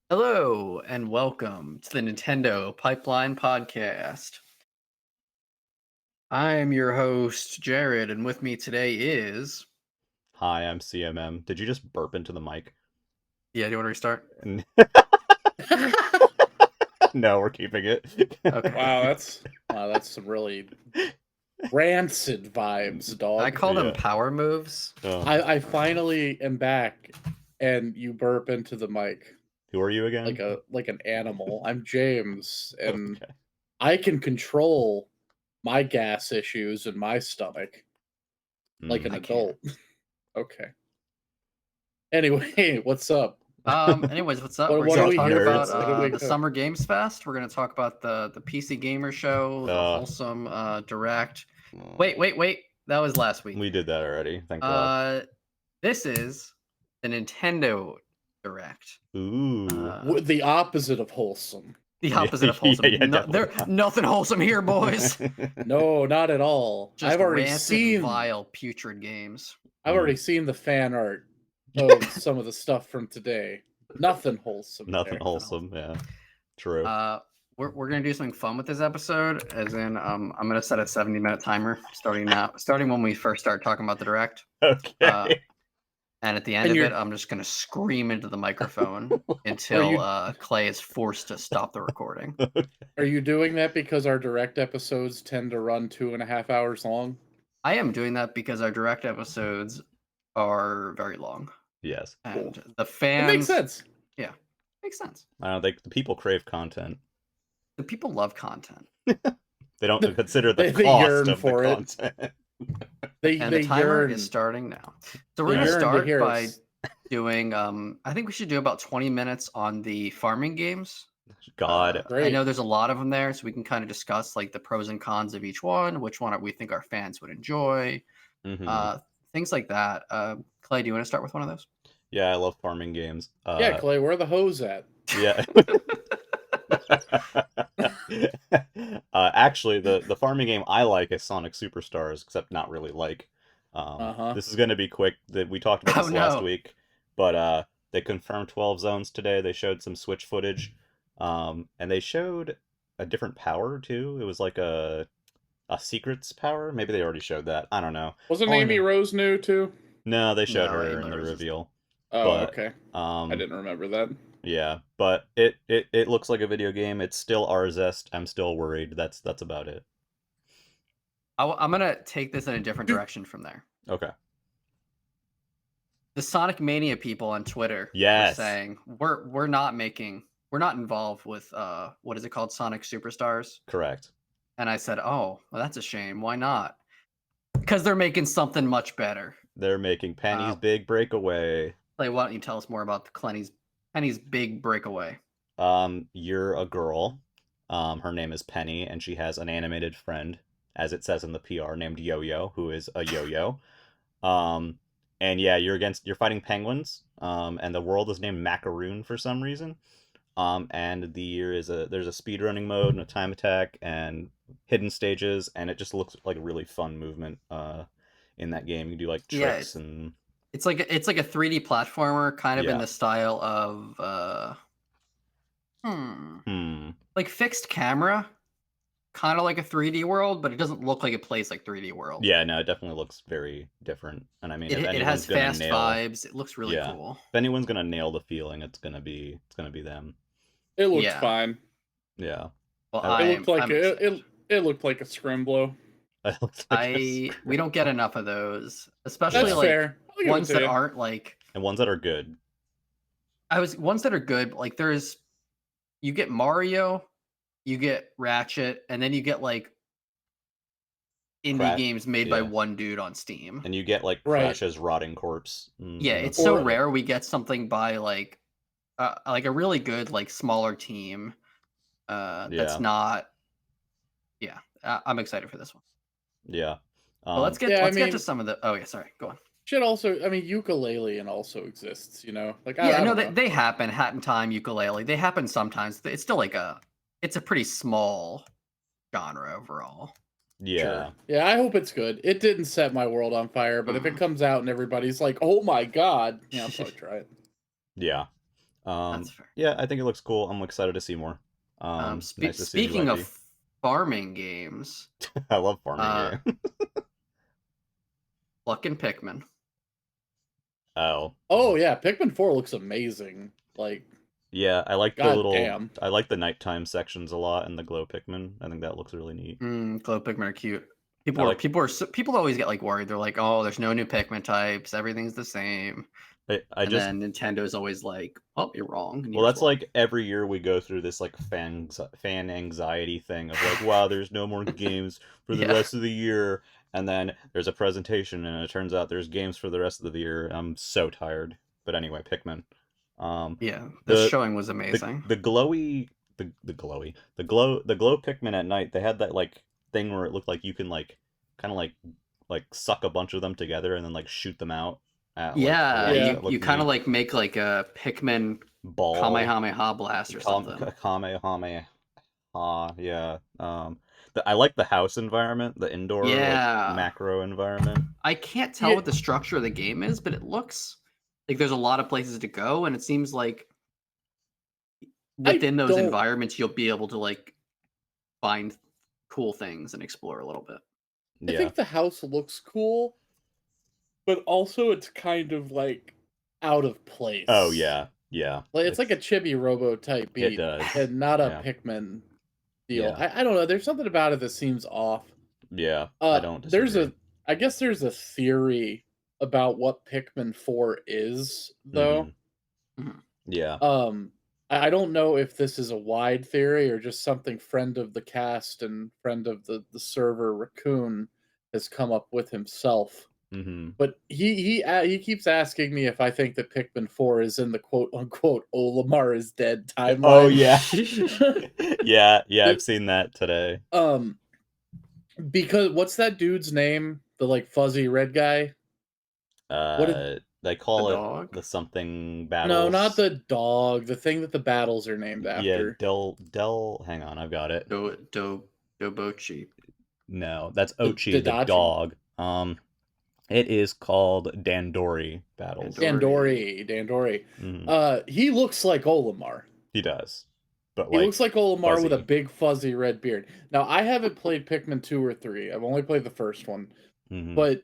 Hello and welcome to the Nintendo Pipeline Podcast. I am your host, Jared, and with me today is. Hi, I'm CMM. Did you just burp into the mic? Yeah, do you want to restart? No, we're keeping it. Okay. That's some really rancid vibes, dog. I call them Yeah. power moves. Oh. I finally am back, and you burp into the mic Who are you again? like an animal. I'm James, and Okay. I can control my gas issues in my stomach like an I adult. Okay. Anyway, what's up? Anyways, what's up? What We're are going we to talk here for? about What do we the got? Summer Games Fest. We're going to talk about the PC Gamer Show, the wholesome Direct. Wait. That was last week. We did that already. Thank God. This is the Nintendo Direct. Ooh. The opposite of wholesome. The opposite of wholesome. Yeah, There's nothing wholesome here, boys. No, not at all. Just I've already rancid, seen vile, putrid games. I've already seen the fan art of some of the stuff from today. Nothing wholesome. Nothing wholesome. Yeah. True. We're gonna do something fun with this episode, as in I'm gonna set a 70-minute timer starting when we first start talking about the Direct. Okay. And at the end of it, I'm just gonna scream into the microphone until Clay is forced to stop the recording. Are you doing that because our Direct episodes tend to run 2.5 hours long? I am doing that because our Direct episodes are very long. Yes. And the fans. It makes sense. Yeah, makes sense. I don't think the people crave content. The people love content. They don't consider the They cost yearn of for the it. content. And the timer is starting now. So we're going to start by doing, I think we should do about 20 minutes on the farming games. God. I know there's a lot of them there, so we can kind of discuss like the pros and cons of each one, which one we think our fans would enjoy, things like that. Clay, do you want to start with one of those? Yeah, I love farming games. Yeah, Clay, where are the hoes at? Yeah. Actually, the farming game I like is Sonic Superstars, except not really like. This is going to be quick. We talked about this last week, but they confirmed 12 zones today. They showed some Switch footage, and they showed a different power too. It was like a secrets power. Maybe they already showed that. I don't know. Wasn't Amy Rose new too? No, they showed her in the reveal. Okay. I didn't remember that. Yeah, but it looks like a video game. It's still Arzest. I'm still worried. That's about it. I'm gonna take this in a different direction from there. Okay. The Sonic Mania people on Twitter were saying we're not involved with what is it called, Sonic Superstars? Correct. And I said, oh, well, that's a shame. Why not? Because they're making something much better. They're making Penny's Big Breakaway. Clay, why don't you tell us more about Penny's Big Breakaway? You're a girl. Her name is Penny, and she has an animated friend, as it says in the PR, named Yo-Yo, who is a yo-yo. And yeah, you're fighting penguins. And the world is named Macaroon for some reason. And there's a speedrunning mode and a time attack and hidden stages, and it just looks like a really fun movement in that game. You can do like tricks and it's like a 3D platformer, kind of in the style of like fixed camera, kind of like a 3D World, but it doesn't look like it plays like 3D World. Yeah, no, it definitely looks very different. And I mean, it has fast vibes. It looks really cool. If anyone's gonna nail the feeling, it's gonna be them. It looked fine. Yeah. Well, it looked like a Scrimblow. We don't get enough of those, especially ones that aren't like, and ones that are good. Ones that are good. Like you get Mario, you get Ratchet, and then you get like indie games made by one dude on Steam. And you get like Crash's Rotting Corpse. Yeah, it's so rare we get something by like a really good like smaller team. That's not. Yeah, I'm excited for this one. Yeah. But let's get to some of the. Oh yeah, sorry. Go on. Shit. Also, I mean, ukulele and also exists. You know, like they happen. Hat in Time, ukulele. They happen sometimes. It's still like it's a pretty small genre overall. Yeah. Sure. Yeah, I hope it's good. It didn't set my world on fire, but if it comes out and everybody's like, "Oh my god," yeah, I'll probably try it. Yeah. That's fair. Yeah, I think it looks cool. I'm excited to see more. Nice to see a new Speaking IP. of farming games, I love farming games. Luck and Pikmin. Oh. Oh yeah, Pikmin 4 looks amazing. Like, Yeah, I like the god little. damn. I like the nighttime sections a lot and the glow Pikmin. I think that looks really neat. Glow Pikmin are cute. I like- People always get like worried. They're like, oh, there's no new Pikmin types. Everything's the same. And then Nintendo's always like, oh, you're wrong. Well, that's like every year we go through this like fan anxiety thing of like, wow, there's no more games for the rest of the year, and then there's a presentation and it turns out there's games for the rest of the year. I'm so tired. But anyway, Pikmin. Yeah, the showing was amazing. The glow Pikmin at night. They had that like thing where it looked like you can like kind of like suck a bunch of them together and then like shoot them out. You kind of like make like a Pikmin ball Kamehameha blast or something. Kamehameha, yeah. I like the house environment, the indoor like, macro environment. I can't tell what the structure of the game is, but it looks like there's a lot of places to go, and it seems like within those environments you'll be able to like find cool things and explore a little bit. I think the house looks cool, but also it's kind of like out of place. Oh yeah. Like it's like a Chibi Robo type beat. It does. And not a Pikmin deal. I don't know. There's something about it that seems off. Yeah. I don't disagree. I guess there's a theory about what Pikmin 4 is, though. Mm-hmm. Yeah. I don't know if this is a wide theory or just something friend of the cast and friend of the server Raccoon has come up with himself. Mm-hmm. But he keeps asking me if I think that Pikmin 4 is in the quote unquote Olimar is dead timeline. Oh yeah. yeah, I've seen that today. Because what's that dude's name? The like fuzzy red guy? They call it the something battles. No, not the dog. The thing that the battles are named after. Yeah, hang on, I've got it. Dobochi. No, that's Ochi, the dog. It is called Dandori Battles. Dandori. Mm-hmm. He looks like Olimar. He does. But he looks like Olimar with a big fuzzy red beard. Now, I haven't played Pikmin 2 or 3. I've only played the first one. Mm-hmm. But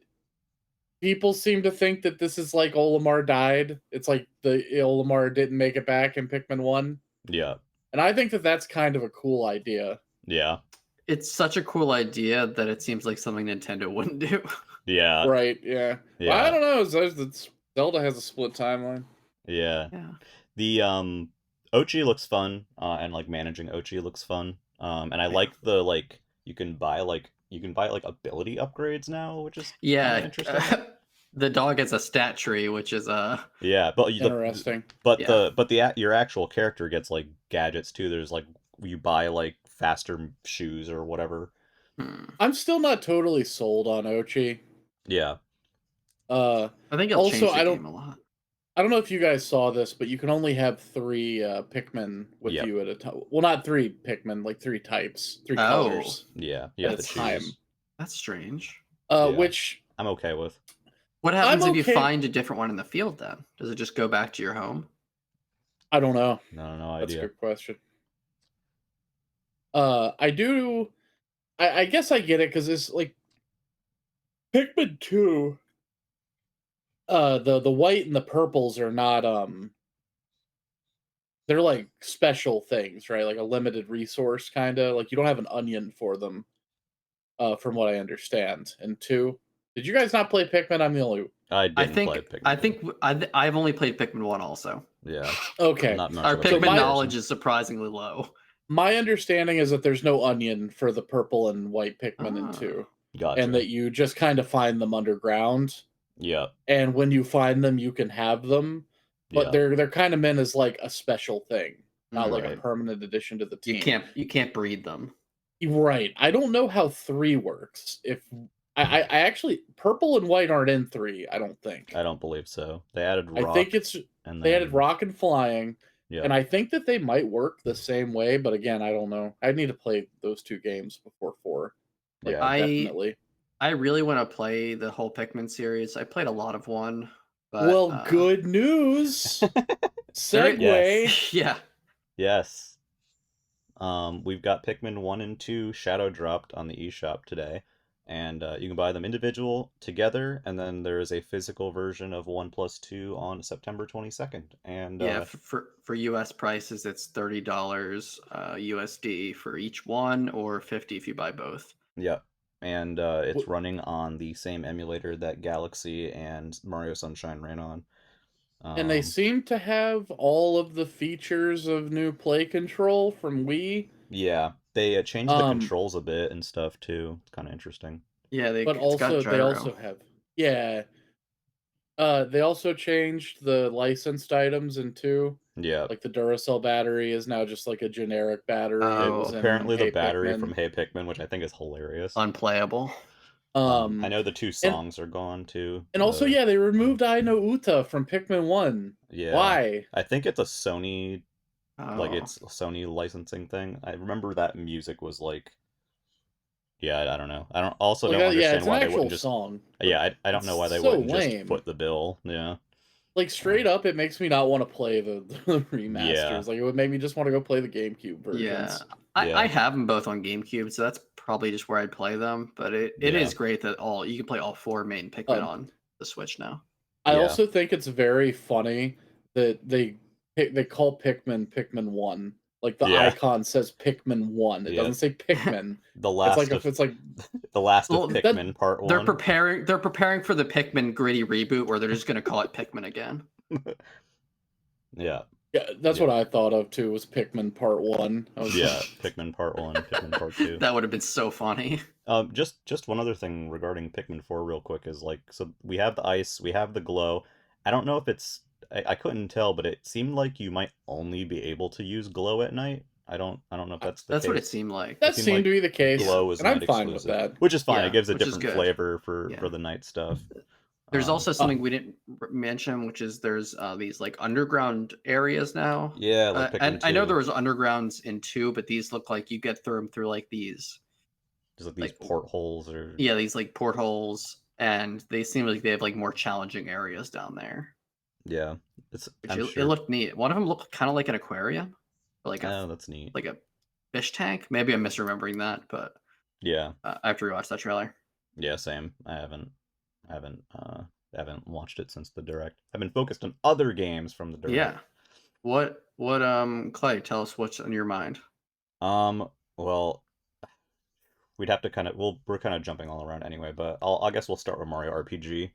people seem to think that this is like Olimar died. It's like the Olimar didn't make it back in Pikmin 1. Yeah. And I think that that's kind of a cool idea. Yeah. It's such a cool idea that it seems like something Nintendo wouldn't do. Yeah. Right, yeah. Well, I don't know. Zelda has a split timeline. Yeah. The Ochi looks fun, and like managing Ochi looks fun. And I like the like you can buy like ability upgrades now, which is interesting. The dog has a stat tree, which is interesting. Your actual character gets like gadgets too. There's like you buy like faster shoes or whatever. I'm still not totally sold on Ochi. Yeah. I think it'll change the game a lot. I don't know if you guys saw this, but you can only have 3 Pikmin with you at a time. Well, not 3 Pikmin, like 3 types, 3 colors. Yeah, at a time. That's strange. Which I'm okay with. What happens if you find a different one in the field? Then does it just go back to your home? I don't know. No idea. That's a good question. I guess I get it because it's like Pikmin 2. The white and the purples are not they're like special things, right? Like a limited resource kind of. Like you don't have an onion for them, from what I understand. And 2, did you guys not play Pikmin? I'm the only. I didn't play Pikmin. I think I've only played Pikmin 1 also. Yeah. Okay. Our Pikmin knowledge is surprisingly low. My understanding is that there's no onion for the purple and white Pikmin in 2. Gotcha. And that you just kind of find them underground. Yeah. And when you find them, you can have them. But they're kind of meant as like a special thing, not like a permanent addition to the team. You can't breed them. Right. I don't know how 3 works. If I actually purple and white aren't in 3, I don't think. I don't believe so. They added rock. I think they added rock and flying. Yeah. And I think that they might work the same way, but again, I don't know. I need to play those 2 games before 4. Like, definitely. I really want to play the whole Pikmin series. I played a lot of 1. But, good news. Segue. Yes. Yeah. Yes. We've got Pikmin 1 and 2 shadow dropped on the eShop today, and you can buy them individual together, and then there is a physical version of 1 plus 2 on September 22nd. And Yeah, for US prices, it's $30 USD for each one, or 50 if you buy both. yeah, and it's running on the same emulator that Galaxy and Mario Sunshine ran on. And they seem to have all of the features of new play control from Wii. Yeah, they changed the controls a bit and stuff too. It's kind of interesting. Yeah, but it's got also gyro. they also have they also changed the licensed items in 2. Yeah. Like the Duracell battery is now just like a generic battery. Oh. It was Apparently the Hey battery Pikmin. from Hey Pikmin, which I think is hilarious. Unplayable. I know the 2 songs are gone too. And also, they removed I No Uta from Pikmin 1. Yeah. Why? I think it's a Sony, like Oh. it's a Sony licensing thing. I remember that music was like, I don't know. I don't understand why they wouldn't just song. I don't know why they so wouldn't lame. just foot the bill. Yeah. Like straight up, it makes me not want to play the remasters. Yeah. Like it would make me just want to go play the GameCube versions. Yeah. I have them both on GameCube, so that's probably just where I'd play them. But it is great that you can play all 4 main Pikmin on the Switch now. I also think it's very funny that they call Pikmin 1. Like the icon says Pikmin 1. It doesn't say Pikmin. The last it's like the last of Pikmin Part 1. They're preparing for the Pikmin gritty reboot where they're just gonna call it Pikmin again. Yeah. Yeah, that's what I thought of too, was Pikmin Part 1. Pikmin Part 1, Pikmin Part 2. That would have been so funny. Just one other thing regarding Pikmin 4 real quick is like, so we have the ice, we have the glow. I don't know if it's I couldn't tell, but it seemed like you might only be able to use glow at night. I don't know if that's the case. That's what it seemed like. That seemed to be the case. Glow is and I'm fine exclusive, with that. which is fine. It gives a different flavor for the night stuff. There's also something we didn't mention, which is there's these like underground areas now. Yeah, like and I know there was undergrounds in 2, but these look like you get through them through like these. Just like these portholes or. Yeah, these like portholes, and they seem like they have like more challenging areas down there. Yeah, it looked neat. One of them looked kind of like an aquarium, or like that's neat. Like a fish tank. Maybe I'm misremembering that, but yeah, I have to rewatch that trailer. Yeah, same. I haven't watched it since the direct. I've been focused on other games from the direct. Yeah. What Clay, tell us what's on your mind. Well, we'd have to we're kind of jumping all around anyway, but I guess we'll start with Mario RPG.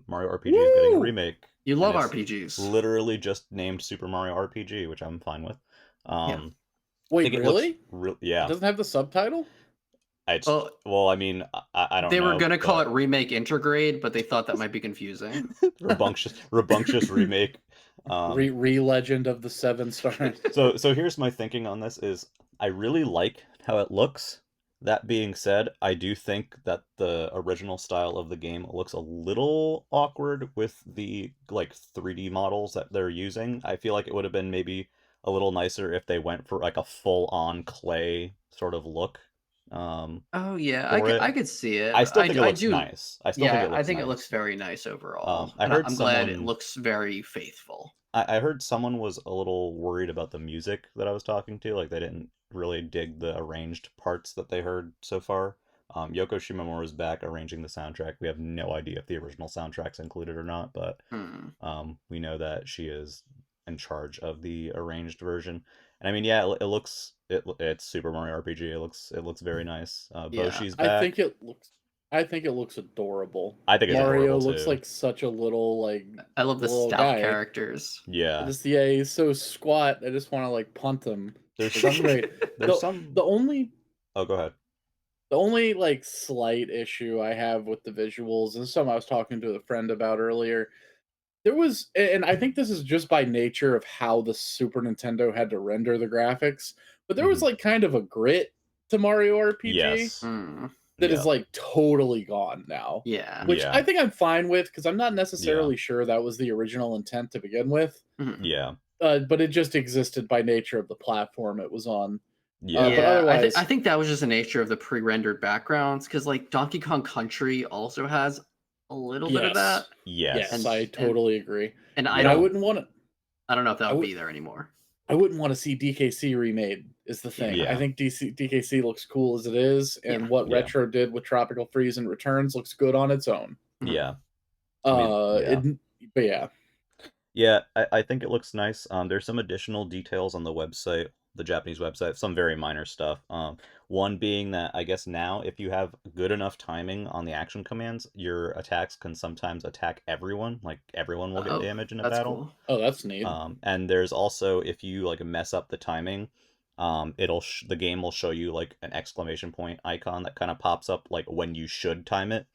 Mario RPG is getting a remake. You love RPGs. Literally just named Super Mario RPG, which I'm fine with. Wait, really? Yeah. It doesn't have the subtitle? Well, I mean, I don't know. They were going to call it Remake Intergrade, but they thought that might be confusing. Rambunctious remake. Legend of the 7 Stars. So here's my thinking on this is I really like how it looks. That being said, I do think that the original style of the game looks a little awkward with the like 3D models that they're using. I feel like it would have been maybe a little nicer if they went for like a full-on clay sort of look. Oh yeah, I could see it. I still think it looks nice. I think it looks very nice overall. I'm glad it looks very faithful. I heard someone was a little worried about the music that I was talking to. Like they didn't really dig the arranged parts that they heard so far. Yoko Shimomura is back arranging the soundtrack. We have no idea if the original soundtrack's included or not, but we know that she is in charge of the arranged version. And I mean, yeah, it's Super Mario RPG. It looks very nice. Boshi's back. I think it looks adorable. I think it's Mario adorable looks too. like such a little like. I love the stout characters. Yeah. He's so squat. I just want to like punt him. There's great. The only. Oh, go ahead. The only like slight issue I have with the visuals, and something I was talking to a friend about earlier. There was, and I think this is just by nature of how the Super Nintendo had to render the graphics, but there was like kind of a grit to Mario RPG. Yes. That is like totally gone now. Yeah. Which I think I'm fine with because I'm not necessarily sure that was the original intent to begin with. Yeah. But it just existed by nature of the platform it was on. Yeah. But otherwise, I think that was just the nature of the pre-rendered backgrounds because like Donkey Kong Country also has a little bit of that. Yes. I totally agree. And I wouldn't want it. I don't know if that I would would- be there anymore. I wouldn't want to see DKC remade. Is the thing. Yeah. I think DKC looks cool as it is, and Yeah. what Yeah. Retro did with Tropical Freeze and Returns looks good on its own. Yeah. I mean, But yeah. Yeah, I think it looks nice. There's some additional details on the website, the Japanese website, some very minor stuff. One being that I guess now if you have good enough timing on the action commands, your attacks can sometimes attack everyone. Like everyone will get damage in a that's battle. cool. Oh, that's neat. And there's also if you like mess up the timing, the game will show you like an exclamation point icon that kind of pops up like when you should time it.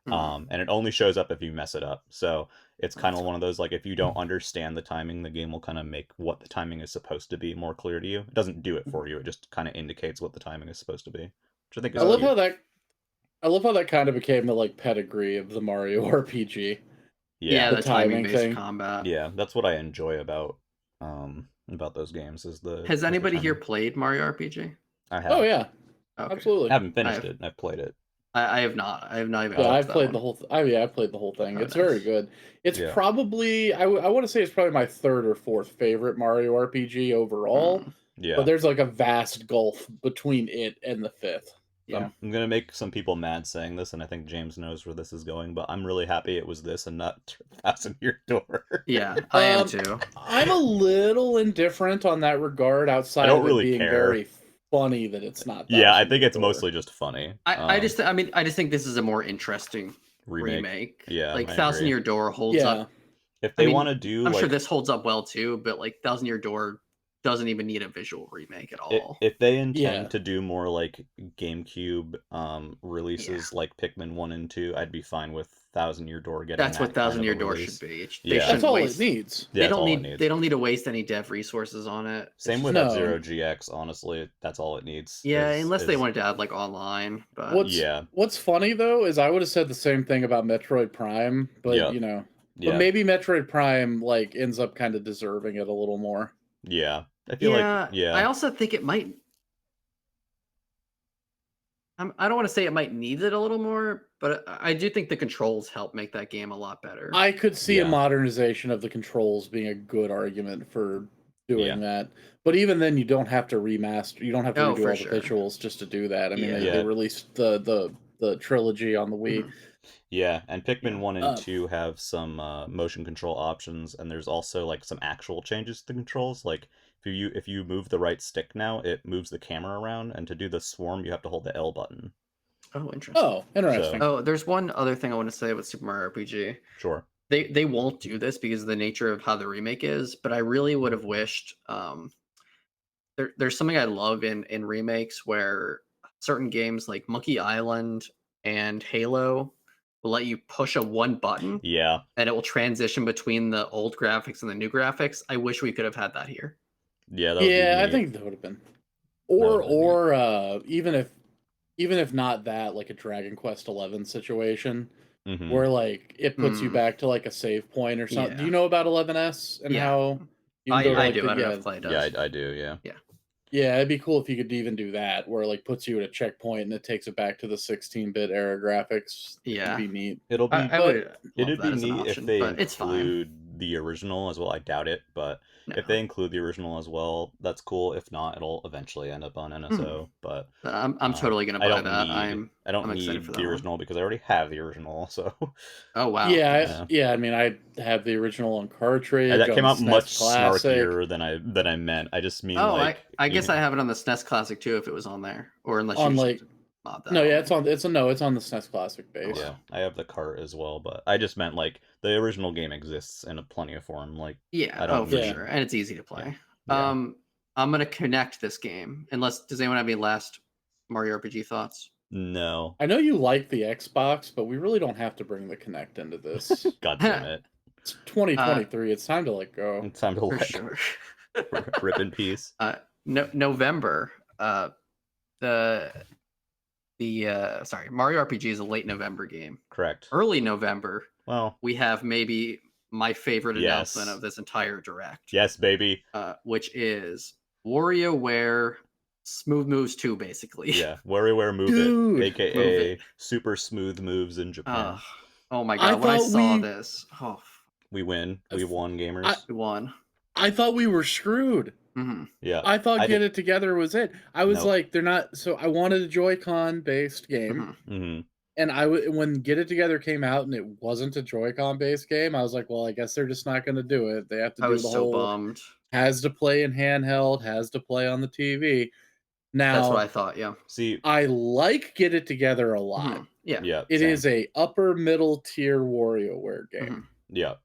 And it only shows up if you mess it up. So it's kind of one of those like if you don't understand the timing, the game will kind of make what the timing is supposed to be more clear to you. It doesn't do it for you. It just kind of indicates what the timing is supposed to be, which I think is I love cute. how that kind of became the like pedigree of the Mario RPG. Yeah, Yeah, the timing timing-based thing. combat. yeah, that's what I enjoy about those games is Has anybody here timing. played Mario RPG? I have. Oh yeah, Okay. absolutely. I haven't finished have. it. I've played it. I have not. I have not even. Yeah, touched I've that played one. the whole. I've played the whole thing. Oh, It's very nice. good. It's Yeah. probably I want to say it's probably my third or fourth favorite Mario RPG overall. Yeah. But there's like a vast gulf between it and the fifth. Yeah. I'm gonna make some people mad saying this, and I think James knows where this is going, but I'm really happy it was this and not Thousand Year Door. Yeah, I am too. I'm a little indifferent on that regard. Outside don't of it really being care. very funny that it's not. Yeah, I Thousand think Year it's Door. mostly just funny. I just think this is a more interesting remake. Yeah, like I Thousand agree. Year Door holds Yeah. up. If they I mean, want to do, I'm like, sure this holds up well too, but like Thousand Year Door doesn't even need a visual remake at all. if they intend Yeah. to do more like GameCube releases like Pikmin 1 and 2, I'd be fine with Thousand Year Door getting That's that what Thousand kind Year of Door release. should be. Yeah. That's shouldn't all waste, it needs. Yeah, they that's don't all it need. needs. They don't need to waste any dev resources on it. Same with No. F-Zero GX, honestly, that's all it needs. Yeah, unless they wanted to add like online. But What's funny though is I would have said the same thing about Metroid Prime, but Yep. you know, Yeah. but maybe Metroid Prime like ends up kind of deserving it a little more. Yeah. I feel like I also think it might. I don't want to say it might need it a little more, but I do think the controls help make that game a lot better. I could see Yeah. a modernization of the controls being a good argument for doing Yeah. that. But even then, you don't have to remaster. You don't have to Oh, redo for all sure. the visuals just to do that. I mean, Yeah. they released the trilogy on the Wii. Mhm. Yeah, and Pikmin Yeah. 1 and 2 have some motion control options, and there's also like some actual changes to the controls. Like if you move the right stick now, it moves the camera around, and to do the swarm, you have to hold the L button. Oh, interesting. Oh, interesting. Oh, there's one other thing I want to say with Super Mario RPG. Sure. They won't do this because of the nature of how the remake is, but I really would have wished there's something I love in remakes where certain games like Monkey Island and Halo will let you push a one button Yeah. and it will transition between the old graphics and the new graphics. I wish we could have had that here. Yeah, that would be I neat. think that would have been. would've been Or even if not that, like a Dragon Quest 11 situation Mhm. where like it puts you Hmm. back to like a save point or something. Do Yeah. you know about 11S and Yeah. how you can go to, I like, do. the- I don't know yeah, if Clay does. Yeah, I do, yeah. Yeah, it'd be cool if you could even do that, where it like puts you at a checkpoint and it takes it back to the 16-bit era graphics. Yeah. It'd be neat. It'll be I would love it'd that be as an neat option, if they but it's fine. include the original as well. I doubt it, but No. if they include the original as well, that's cool. If not, it'll eventually end up on NSO. But I'm totally gonna I buy don't that. need I'm excited need for the that one. original because I already have the original. So Oh wow. Yeah. I mean, I have the original on cartridge. that came on out SNES much Classic. snarkier than I meant. I just mean Oh, like I guess you I know- have it on the SNES Classic too if it was on there, or unless On, you like- mod that. No, yeah, on it's on the SNES Classic base. Yeah, I have the cart as well, but I just meant like the original game exists in a plenty of form. Like Yeah. I don't for need- sure, and it's easy to play. Yeah. I'm gonna connect this game. Does anyone have any last Mario RPG thoughts? No. I know you like the Xbox, but we really don't have to bring the Kinect into this. God damn it. It's 2023. It's time to let go. It's time to For let sure. rip in peace. November. Mario RPG is a late November game. Correct. Early November, Well, we have maybe my favorite Yes. announcement of this entire direct. yes, baby. Which is WarioWare Smooth Moves 2, basically. Yeah, WarioWare Move Dude. It, aka Move It. super smooth moves in Japan. Oh my I god, when I thought saw we- this, We win. We won, gamers. we won. I thought we were screwed. Mm-hmm. Yeah. I thought Get It Together was it. I was Nope. like, they're not. So I wanted a Joy-Con based game, Mm-hmm. and when Get It Together came out and it wasn't a Joy-Con based game, I was like, well, I guess they're just not going to do it. They have to I do was the so whole bummed. has to play in handheld, has to play on the TV. That's what I Now, thought. Yeah. See, I like Get It Together a lot. Mm-hmm. Yeah. yeah, It same. is a upper middle tier WarioWare game. Mm-hmm. Yeah.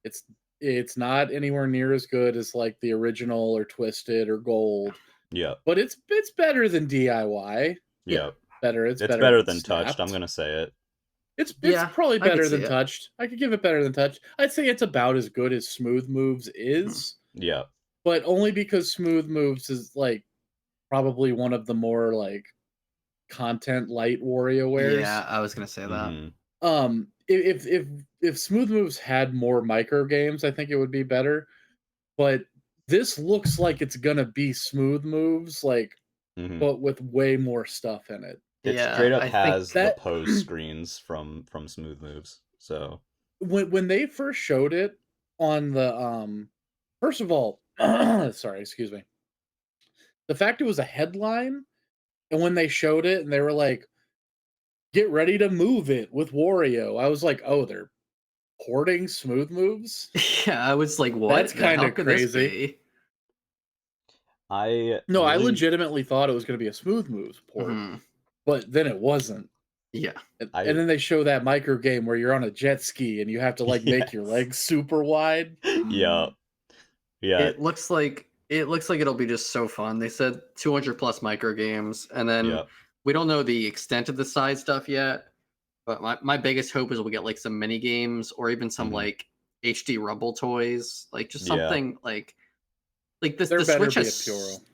It's not anywhere near as good as like the original or Twisted or Gold, Yeah. but it's better than DIY. Yeah. It's It's better better than than Touched. I'm Snapped. gonna say it. It's Yeah, probably I could better see than it. Touched. I could give it better than Touched. I'd say it's about as good as Smooth Moves is, Yeah. but only because Smooth Moves is like probably one of the more like content light WarioWares. Yeah, I was gonna say that. Mhm. If Smooth Moves had more micro games, I think it would be better. But this looks like it's gonna be Smooth Moves, like, Mhm. but with way more stuff in it. It Yeah, straight up I has think the that pose screens from Smooth Moves. So when they first showed it on the first of all, sorry, excuse me. The fact it was a headline, and when they showed it and they were like, "Get ready to move it with Wario," I was like, "Oh, they're porting Smooth Moves." yeah, I was like, what That's the hell kind of could this crazy. be? I No, I really legitimately thought it was going to be a Smooth Moves port, Mhm. but then it wasn't. Yeah. And I then they show that micro game where you're on a jet ski and you have to like make your yes. legs super wide. Yeah. Yeah. It looks like it'll be just so fun. They said 200 plus micro games, and then Yeah. we don't know the extent of the side stuff yet. But my biggest hope is we'll get like some mini games or even some Mhm. like HD Rumble toys, like just Yeah. something like this. There The better Switch be a has Puro.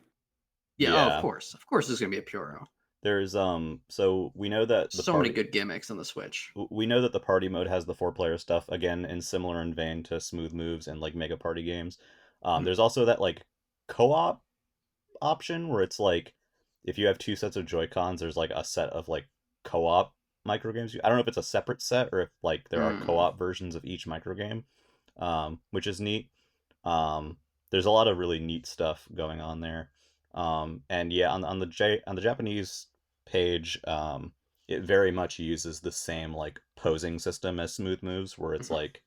yeah, oh, Yeah. of course, there's gonna be a Puro. There's so we know that the So many party good gimmicks on the Switch. we know that the party mode has the 4-player stuff again in similar in vein to Smooth Moves and like Mega Party games. There's also that like co-op option where it's like if you have two sets of Joy-Cons, there's like a set of like co-op micro games. I don't know if it's a separate set or if like there are Mm, co-op versions of each micro game, which is neat. Um, there's a lot of really neat stuff going on there. And yeah, on on the Japanese page, it very much uses the same like posing system as Smooth Moves, where it's mhm. like,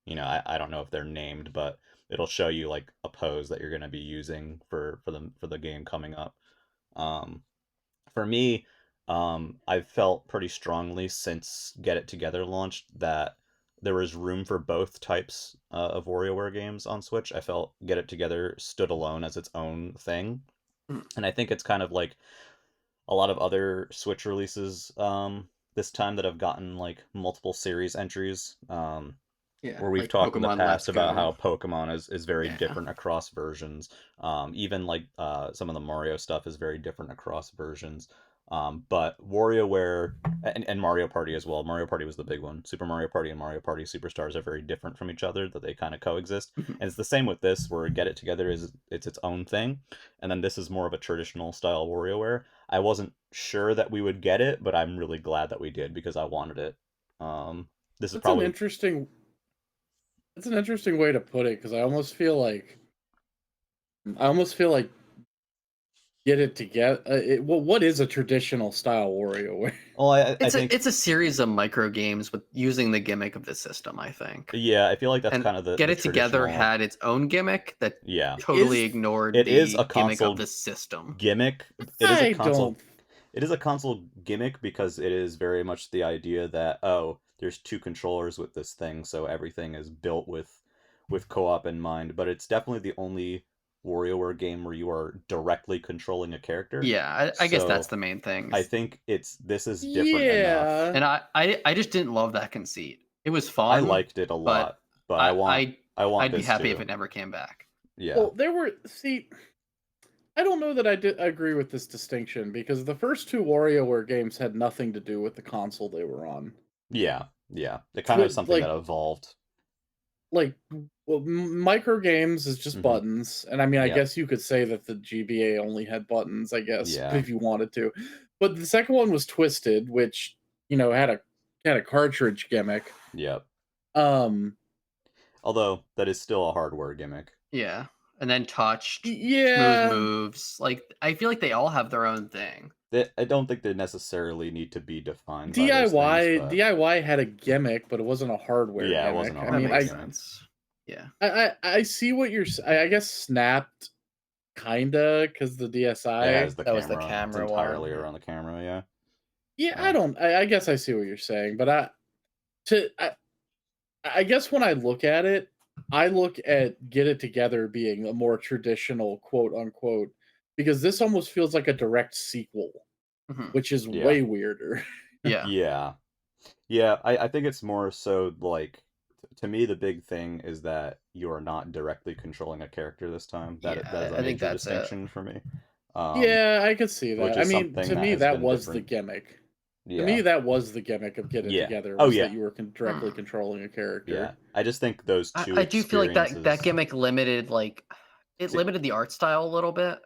I don't know if they're named, but it'll show you like a pose that you're going to be using for the game coming up. Um, for me, I've felt pretty strongly since Get It Together launched that there was room for both types of WarioWare games on Switch. I felt Get It Together stood alone as its own thing, Mm, and I think it's kind of like a lot of other Switch releases this time that have gotten like multiple series entries. Yeah, Where we've like talked in the Pokemon past Let's about Go. how Pokemon is very Yeah. different across versions. Even like some of the Mario stuff is very different across versions. But WarioWare and Mario Party as well. Mario Party was the big one. Super Mario Party and Mario Party Superstars are very different from each other, that they kind of coexist. Mhm. And it's the same with this, where Get It Together is it's its own thing, and then this is more of a traditional style WarioWare. I wasn't sure that we would get it, but I'm really glad that we did because I wanted it. This is That's an probably interesting. That's an interesting way to put it because I almost feel like Get It Together. What is a traditional style WarioWare? well, I think It's a series of micro games with using the gimmick of the system, I think. yeah, I feel like that's And kind of Get the It Together traditional. had its own gimmick that Yeah, totally Is ignored it is a the gimmick of console the system. gimmick. It is a I console. don't. It is a console gimmick because it is very much the idea that oh, there's two controllers with this thing, so everything is built with co-op in mind. But it's definitely the only WarioWare game where you are directly controlling a character. Yeah, I guess that's So the main thing. I think this is different enough. Yeah. And I just didn't love that conceit. It was I fun, liked it a but lot, but I, I I want I'd be this happy if too. it never came back. Yeah. Well, there were. See, I don't know that I agree with this distinction because the first two WarioWare games had nothing to do with the console they were on. Yeah, yeah. It kind of is something that Like evolved. like well, micro games is just Hmm. buttons, and I mean, I Yeah, guess you could say that the GBA only had buttons, I guess, yeah, if you wanted to. But the second one was Twisted, which had a cartridge gimmick. yeah. Um, Although that is still a hardware gimmick. Yeah, and then touched, smooth Yeah, moves. Like I feel like they all have their own thing. I don't think they necessarily need to be defined by those things, DIY but DIY had a gimmick, but it wasn't a hardware yeah, it gimmick. wasn't a I That mean, hardware makes gimmick. sense. Yeah. I see what you're. I guess Snapped kinda because the It DSi. has the That was the camera. It's camera entirely one. around the camera, yeah. Yeah, So, I guess I see what you're saying, but to I guess when I look at it, I look at Get It Together being a more traditional quote unquote because this almost feels like a direct sequel, Mhm. which is yeah. way weirder. Yeah. Yeah. Yeah, I think it's more so like to me the big thing is that you are not directly controlling a character this time. That Yeah, that is a I think major that's it. distinction for me. Um, Yeah, I could see which that. I is mean, something to that me, has that been was the different. gimmick. To Yeah. me, that was the gimmick of Get It Yeah. Together Oh was yeah. that you were directly Hmm. controlling a Yeah. character. I just think those two I do feel like that experiences. gimmick limited it See, limited the art style a little bit.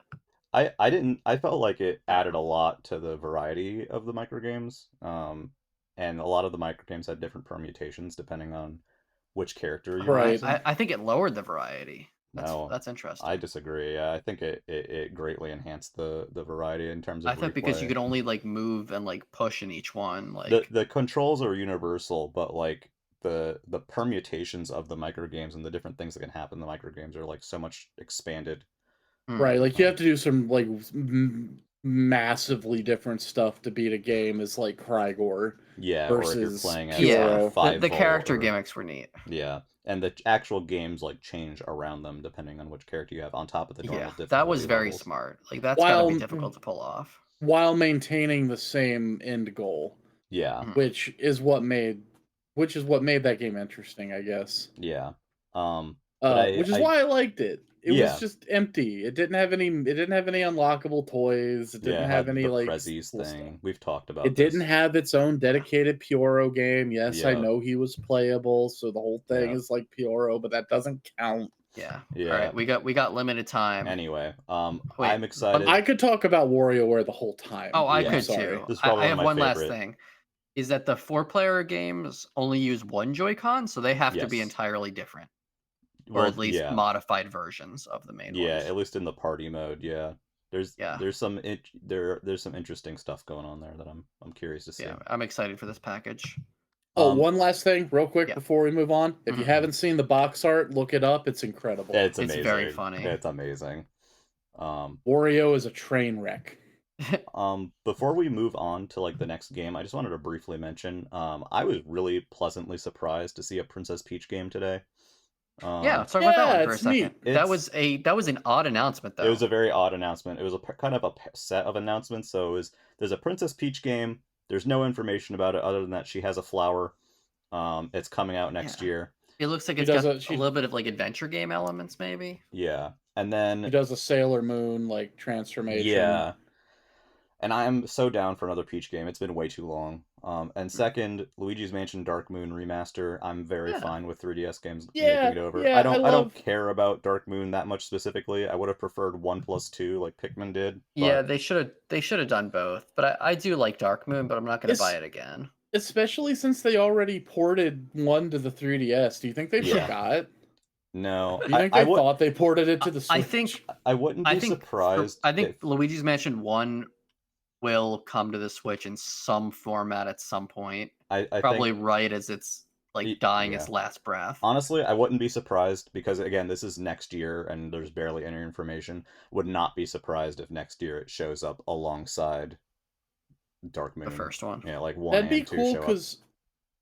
I didn't I felt like it I don't added a know. lot to the variety of the microgames. And a lot of the microgames had different permutations depending on which character you were Right. using. I think it lowered the variety. No, That's I interesting. disagree. I think it greatly enhanced the variety in terms of I thought because you replay. could only move and push in each one, The controls are universal, but like the permutations of the microgames and the different things that can happen in the microgames are like so much expanded. hmm. Right. Like you Um, have to do some massively different stuff to beat a game as like Krygor yeah, or if you're versus playing as like Yeah, Pyoro. the 5 volt character or gimmicks were neat. yeah, and the actual games like change around them depending on which character you have on top of the Yeah, normal that was difficulty very levels. smart. That's got to be While difficult to pull off. while maintaining the same end goal, Yeah, Mhm. which is what made that game interesting, I guess. yeah. But Which is I why I liked it. It was yeah, just empty. It didn't have any unlockable toys. It yeah, didn't it have had any the like Prezzies cool stuff. thing. We've talked about It didn't this. have its own dedicated Pyoro game. Yes, I Yeah, know he was playable, so the whole thing yeah, is like Pyoro, but that doesn't count. Yeah. All yeah. right, we got limited time. Anyway, Wait, I'm one. excited. I could talk about WarioWare the whole Oh, time. I I'm Yeah, could sorry. too. this is I probably one of have my one last favorite. thing. Is that the four-player games only use one Joy-Con, so they have to be Yes. entirely different, or at Well, least yeah, modified versions of the main yeah. ones. At least in the party mode, yeah. There's Yeah, there's some there's some interesting stuff going on there that I'm curious to see. yeah. I'm excited for this package. Oh, Um, one last thing, real quick Yeah. before we move on. If you Mhm. haven't seen the box art, look it up. It's incredible. it's It's very amazing. funny. It's amazing. Um, Wario is a train wreck. before we move on to like the next game, I just wanted to briefly mention, I was really pleasantly surprised to see a Princess Peach game today. Yeah, Um, let's talk about that Yeah, one for a it's neat. second. it's That was an odd announcement it was though. a very odd announcement. It was kind of a set of announcements. So it was there's a Princess Peach game. There's no information about it other than that she has a flower. It's coming out Yeah. next year. It looks like She it's does got a a little bit of adventure game elements, maybe. Yeah, and she then does a Sailor Moon like transformation. yeah, and I'm so down for another Peach game. It's been way too long. And Mm. second, Luigi's Mansion Dark Moon remaster. I'm very Yeah. fine with 3DS games making Yeah, it over. yeah, I I don't love. care about Dark Moon that much specifically. I would have preferred 1+2 like Pikmin did, Yeah, but they should have done both. But I do like Dark Moon, but I'm not gonna buy It's it again. especially since they already ported one to the 3DS. Do you think they yeah, forgot? no, Do you think I they would thought they ported it to the I Switch? think I wouldn't be surprised I if think Luigi's Mansion 1 will come to the Switch in some format at some point. I Probably think right as it's dying yeah. its last breath. Honestly, I wouldn't be surprised because again, this is next year and there's barely any information. Would not be surprised if next year it shows up alongside Dark The Moon. first one. Yeah, like 1 That'd be and 2 cool show up. because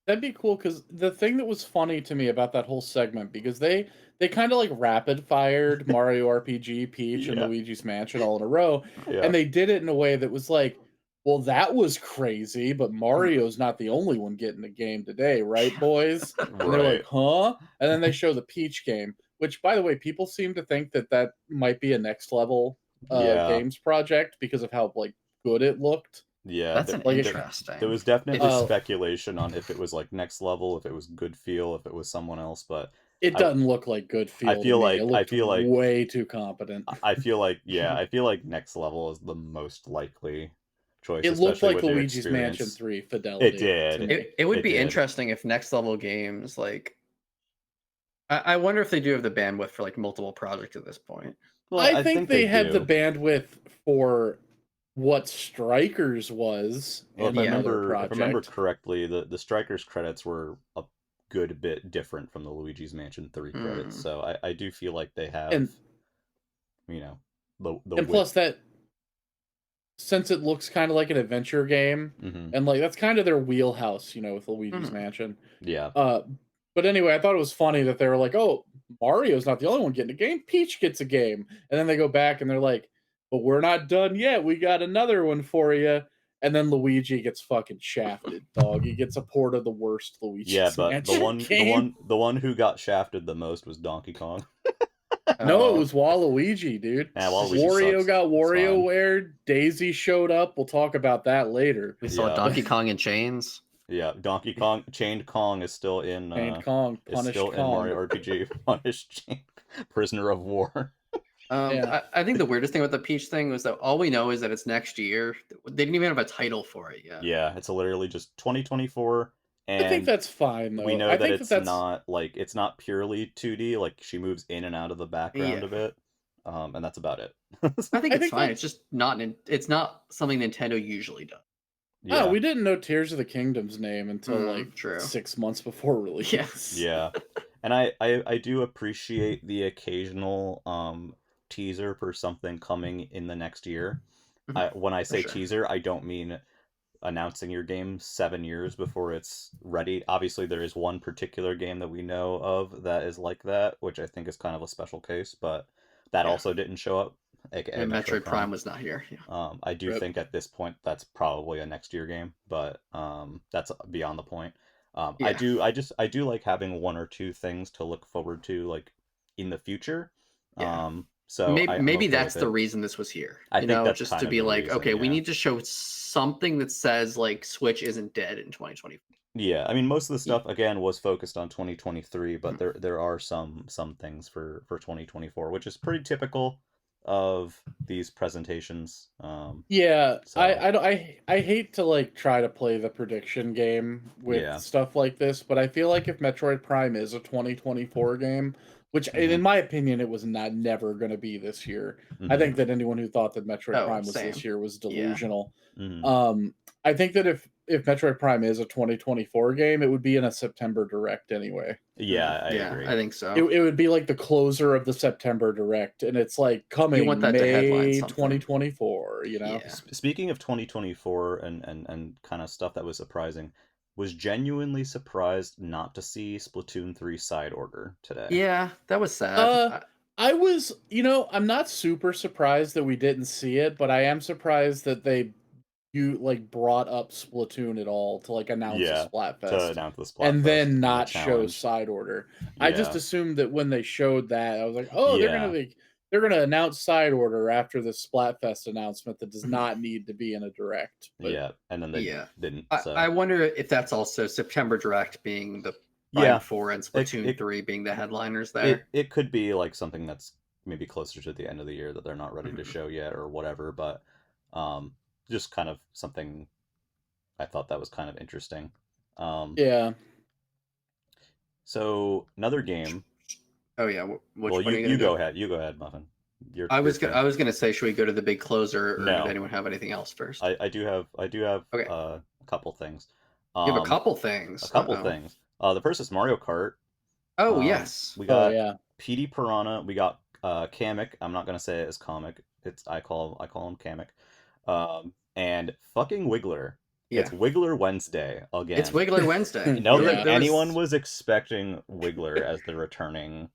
that'd be cool because the thing that was funny to me about that whole segment because they kind of like rapid fired Mario RPG, Peach, and Yeah, Luigi's Mansion all in a row, yeah, and they did it in a way that was like, well, that was crazy, but Mario's not the only one getting the game today, right, boys? And they're like, right. huh? And then they show the Peach game, which, by the way, people seem to think that that might be a next level Yeah, games project because of how like good it looked. yeah. That's an Like it, There interesting. was definitely It's uh, speculation on if it was like next level, if it was good feel, if it was someone else, but it I doesn't look like good feel to me. It I looked feel like way too competent. yeah, I feel like next level is the most likely choice, It looked especially like with their Luigi's Mansion experience. 3 It fidelity to did. me. it would It be did. interesting if next level games I wonder if they do have the bandwidth for like multiple projects at this point. Well, I I think think they they had the do. bandwidth for what Strikers was Well, and if I another remember project. correctly, the Strikers credits were a good bit different from the Luigi's Mansion 3 credits. Hmm. So I do feel like they have, And you know, the and width. plus that, since it looks kind of like an adventure game, Hmm. and like that's kind of their wheelhouse, with Luigi's Hmm. Mansion. Yeah. Uh, but anyway, I thought it was funny that they were like, "Oh, Mario's not the only one getting a game. Peach gets a game," and then they go back and they're like, "But we're not done yet. We got another one for you." And then Luigi gets fucking shafted, dog. He gets a port of the worst Yeah, Luigi's but Mansion game. the one who got shafted the most was Donkey Kong. No, it Oh, was Waluigi, dude. Yeah, Waluigi Wario sucks. got It's fine. WarioWare. Daisy showed up. We'll talk about that later. we saw Yeah. Donkey Kong in chains. Yeah, Donkey Kong Chained Kong is still in Paint Kong, punished Mario Kong. RPG Punished Prisoner of War. Yeah. I think the weirdest thing with the Peach thing was that all we know is that it's next year. They didn't even have a title for it yet. Yeah, it's literally just 2024, I think and that's fine, we though. know I that think that that's. it's not purely 2D, like she moves in and out of the background Yeah. a bit. And that's about it. I think I it's think fine. that. It's just not. It's not something Nintendo usually does. Oh, Yeah. we didn't know Tears of the Kingdom's name until like True. 6 months before release. Yes. Yeah. And I do appreciate the occasional teaser for something coming in the next year. When I say sure. teaser, I don't mean announcing your game 7 years before it's ready. Obviously, there is one particular game that we know of that is like that, which I think is kind of a special case, but that Yeah. also didn't show up, aka And Metroid Metroid Prime was not here. Yeah. I do Rip. think at this point that's probably a next year game, but that's beyond the point. Yeah. I do like having one or two things to look forward to, like in the future. Yeah. So Maybe, I'm maybe okay that's with the it. reason this was here. I think that's just kind to of be the like, reason, okay, we yeah. need to show something that says like Switch isn't dead in 2020. Yeah, I mean most of the stuff again was focused on 2023, but Mhm. there are some things for 2024, which is pretty typical of these presentations. Yeah, So I hate to like try to play the prediction game with yeah. stuff like this, but I feel like if Metroid Prime is a 2024 game, which Hmm. in my opinion it was not never going to be this year. I Hmm. think that anyone who thought that Metroid Oh, Prime was this same. year was Yeah. delusional. Hmm. I think that if Metroid Prime is a 2024 game, it would be in a September Direct anyway. Yeah, I Yeah, agree. I think so. It would be like the closer of the September Direct, and it's like You want coming that to headline May something. 2024. Yeah. Speaking of 2024 and kind of stuff that was surprising, was genuinely surprised not to see Splatoon 3 Side Order today. Yeah, that was sad. I was, I'm not super surprised that we didn't see it, but I am surprised that you like brought up Splatoon at all to like announce Yeah, a Splatfest to announce the and Splatfest then and the not show challenge. Side Order. I just Yeah. assumed that when they showed that, I was like, oh, Yeah. they're gonna announce Side Order after the Splatfest announcement that does not need to be in a direct. But Yeah, and then they Yeah. didn't. I So wonder if that's also September Direct being the Prime yeah, 4 and Splatoon 3 being the headliners there. it could be like something that's maybe closer to the end of the year that they're not ready to Mhm. show yet or whatever, but just kind of something I thought that was kind of interesting. yeah. So another game. Oh yeah, which Well, one are you you gonna go do? ahead. You go ahead, Muffin. I was turn. I was gonna say, should we go to the big closer, or No. did anyone have anything else first? I do have Okay. a couple things. You have a couple things. A couple things. The first is Mario Kart. Oh yes. We Oh got yeah. PD Piranha. We got Kamek. I'm not gonna say it as comic. I call him Kamek. And fucking Wiggler. Yeah. It's Wiggler Wednesday again. It's Wiggler Wednesday. No, Yeah. anyone was expecting Wiggler as the returning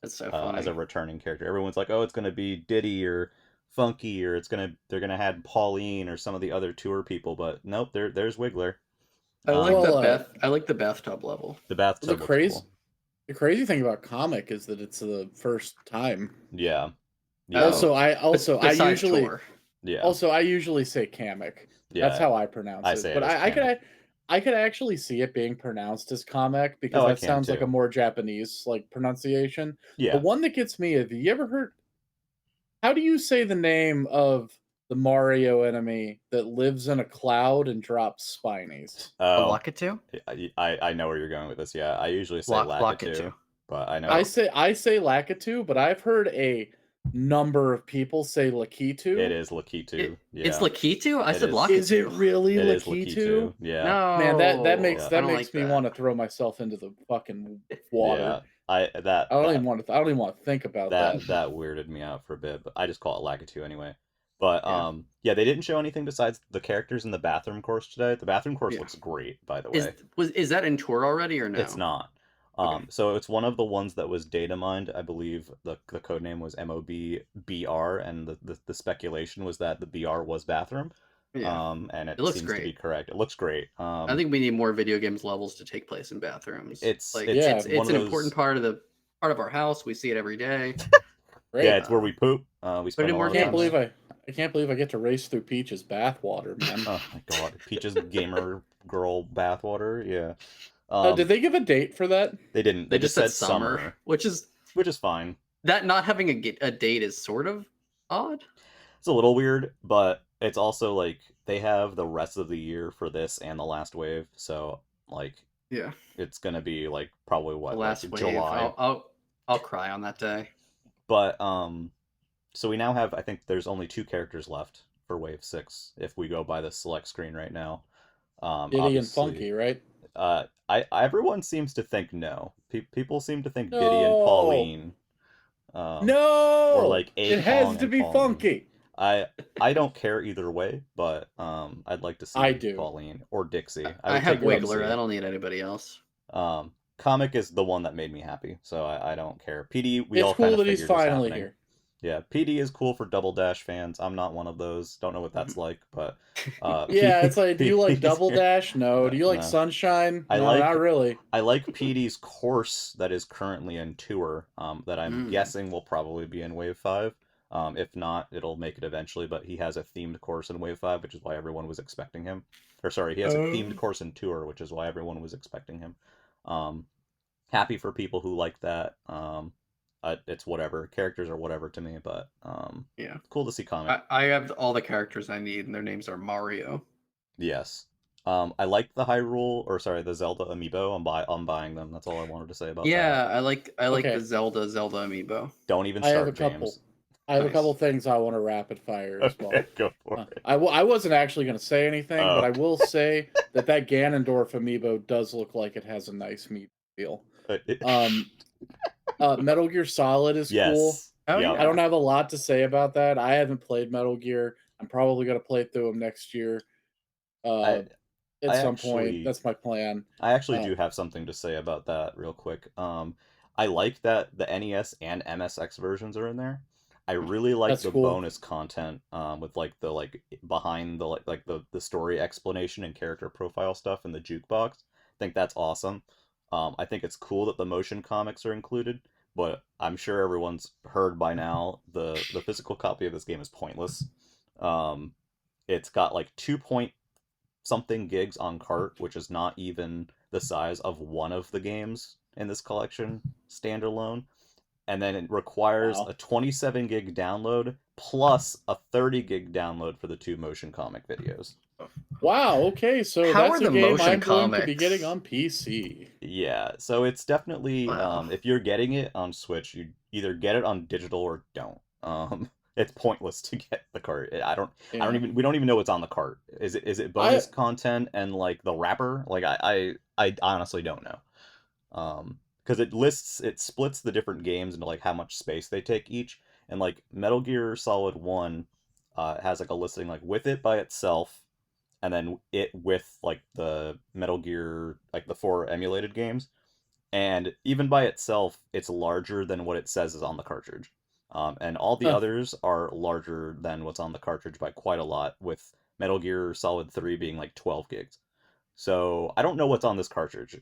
That's so funny. as a returning character. Everyone's like, oh, it's gonna be Diddy or Funky, or they're gonna have Pauline or some of the other tour people, but nope, there's Wiggler. I like Well, I like the bathtub level. The bathtub the looks crazy cool. the crazy thing about comic is that it's the first time. Yeah. Also, I usually tour. Yeah. Also, I usually say Kamek. Yeah. That's how I pronounce I it. say But it as I could actually see it being pronounced as Kamek because Oh, I that can sounds like too. a more Japanese like pronunciation. Yeah. The one that gets me, have you ever heard how do you say the name of the Mario enemy that lives in a cloud and drops spinies? Oh, Lakitu? I know where you're going with this. Yeah, I usually say Lakitu. Lakitu, but I know I say Lakitu, but I've heard a number of people say Lakitu. it is Lakitu. Yeah, It's Lakitu? I It said is. Lakitu. Is it really it is Lakitu? Lakitu. Yeah. No. Man, that I makes don't makes like me that. want to throw myself into the fucking water. Yeah. I don't even want to think about that. that weirded me out for a bit, but I just call it Lakitu anyway. But Yeah. yeah, they didn't show anything besides the characters in the bathroom course today. The bathroom course Yeah. looks great, by the way. Is that in tour already or no? It's not. Okay. So it's one of the ones that was data mined. I believe the code name was MOBBR, and the speculation was that the BR was bathroom. Yeah. And it looks seems to be great. correct. It looks great. I think we need more video games levels to take place in bathrooms. It's like it's it's one an of important those. part of our house. We see it every day. Great. Yeah, it's where we poop. We spend in a more lot of I time there. can't believe I get to race through Peach's bathwater, man. Oh my god, Peach's gamer girl bathwater. Yeah. Did they give a date for that? They didn't. They just said summer, which is fine. that not having a date is sort of odd. It's a little weird, but it's also like they have the rest of the year for this and the last wave, so like Yeah. it's gonna be like probably what, The last like wave. July. I'll cry on that day. But so we now have, I think there's only 2 characters left for wave 6 if we go by the select screen right now. Diddy and Funky, right? Everyone seems to think no. People seem to think No. Diddy and Pauline. No, or like it has Akong to and be Pauline. Funky. I don't care either way, but I'd like to see I do. Pauline or Dixie. I have take Wiggler. Dixie. I don't need anybody else. Comic is the one that made me happy, so I don't care. PD, we It's all cool kind of that he's figured was finally happening. here. Yeah, PD is cool for Double Dash fans. I'm not one of those. Don't know what that's like, but Yeah, it's like, do you like Double Dash? No. Do you like No. Sunshine? I No, like- not really. I like PD's course that is currently in tour, that I'm guessing will probably be in Wave 5. If not, it'll make it eventually, but he has a themed course in Wave 5, which is why everyone was expecting him. Or sorry, he has a themed course in tour, which is why everyone was expecting him. Happy for people who like that. It's whatever. Characters are whatever to me, but Yeah. cool to see Comic. I have all the characters I need, and their names are Mario. Yes. I like the the Zelda amiibo. I'm buying them. That's all I wanted to say about that. Yeah, I like Okay. the Zelda amiibo. Don't even I have start, a couple. James. I have a Nice. couple things I want to rapid fire as well. Okay, go for it. I wasn't actually going to say anything, Oh. but I will say that Ganondorf amiibo does look like it has a nice meat feel. Metal Gear Solid is yes. cool. Oh, Yep. yeah. I don't have a lot to say about that. I haven't played Metal Gear. I'm probably going to play through them next year. At some point. That's my plan. I actually do have something to say about that real quick. I like that the NES and MSX versions are in there. I really like That's the cool. bonus content with like the behind the like the story explanation and character profile stuff in the jukebox. I think that's awesome. I think it's cool that the motion comics are included, but I'm sure everyone's heard by now the physical copy of this game is pointless. It's got like 2-point-something gigs on cart, which is not even the size of one of the games in this collection standalone. And then it requires a 27 gig download plus a 30 gig download for the 2 motion comic videos. Wow, okay, so How that's are a the game motion I'm going to be comics? getting on PC. Yeah, so it's definitely Wow. if you're getting it on Switch, you either get it on digital or don't. It's pointless to get the cart. We don't even know what's on the cart. Is it bonus content and like the wrapper? Like I honestly don't know. Because it splits the different games into like how much space they take each, and like Metal Gear Solid 1 has like a listing like with it by itself, and then it with like the Metal Gear, like the 4 emulated games, and even by itself it's larger than what it says is on the cartridge. And all the others are larger than what's on the cartridge by quite a lot, with Metal Gear Solid 3 being like 12 gigs. So I don't know what's on this cartridge.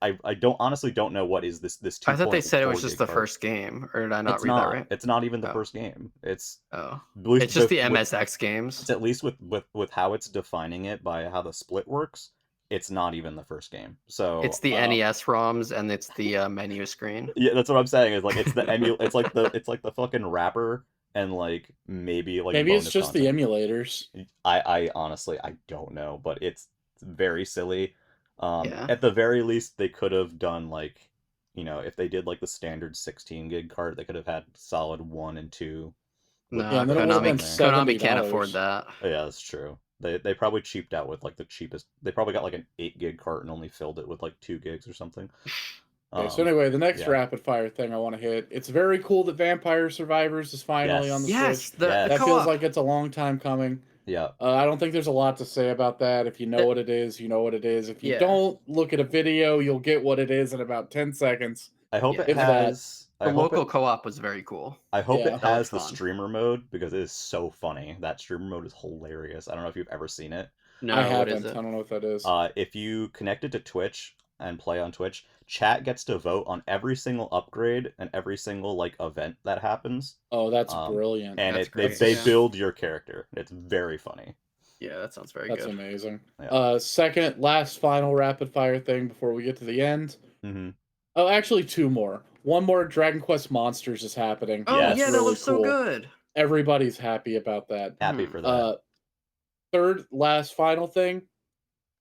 I honestly don't know what is this 2. I thought they said it was just the first game, or did I not read that right? It's not even the first game. It's it's just the MSX games. It's at least with how it's defining it by how the split works. It's not even the first game. So it's the NES ROMs and it's the menu screen. Yeah, that's what I'm saying. Is like it's the it's like the fucking wrapper and like maybe it's just content. The emulators. I honestly I don't know, but it's very silly. At the very least, they could have done like you know, if they did like the standard 16 gig cart, they could have had solid 1 and 2. No, Yeah, and then it would have been Konami can't afford $70. that. Oh, yeah, that's true. They probably cheaped out with like the cheapest. They probably got like an 8 gig cart and only filled it with like 2 gigs or something. Okay, so anyway, the next yeah. rapid fire thing I want to hit. It's very cool that Vampire Survivors is finally on the Yes, Switch. the That co-op. feels like it's a long time coming. Yeah. I don't think there's a lot to say about that. If you know what it is, you know what it is. If you don't look at a video, you'll get what it is in about 10 seconds. I hope it has. The local co-op was very cool. I hope it has the streamer mode because it is so funny. That streamer mode is hilarious. I don't know if you've ever seen it. No, I haven't. I don't know what that is. If you connect it to Twitch and play on Twitch, chat gets to vote on every single upgrade and every single like event that happens. Oh, that's brilliant. And they build your character. It's very funny. Yeah, that sounds very good. That's amazing. Yeah. Second, last, final rapid fire thing before we get to the end. Mm-hmm. Oh, actually, 2 more. One more Dragon Quest Monsters is happening. Oh, yeah, that looks so good. Everybody's happy about that. Happy for that. Third, last, final thing.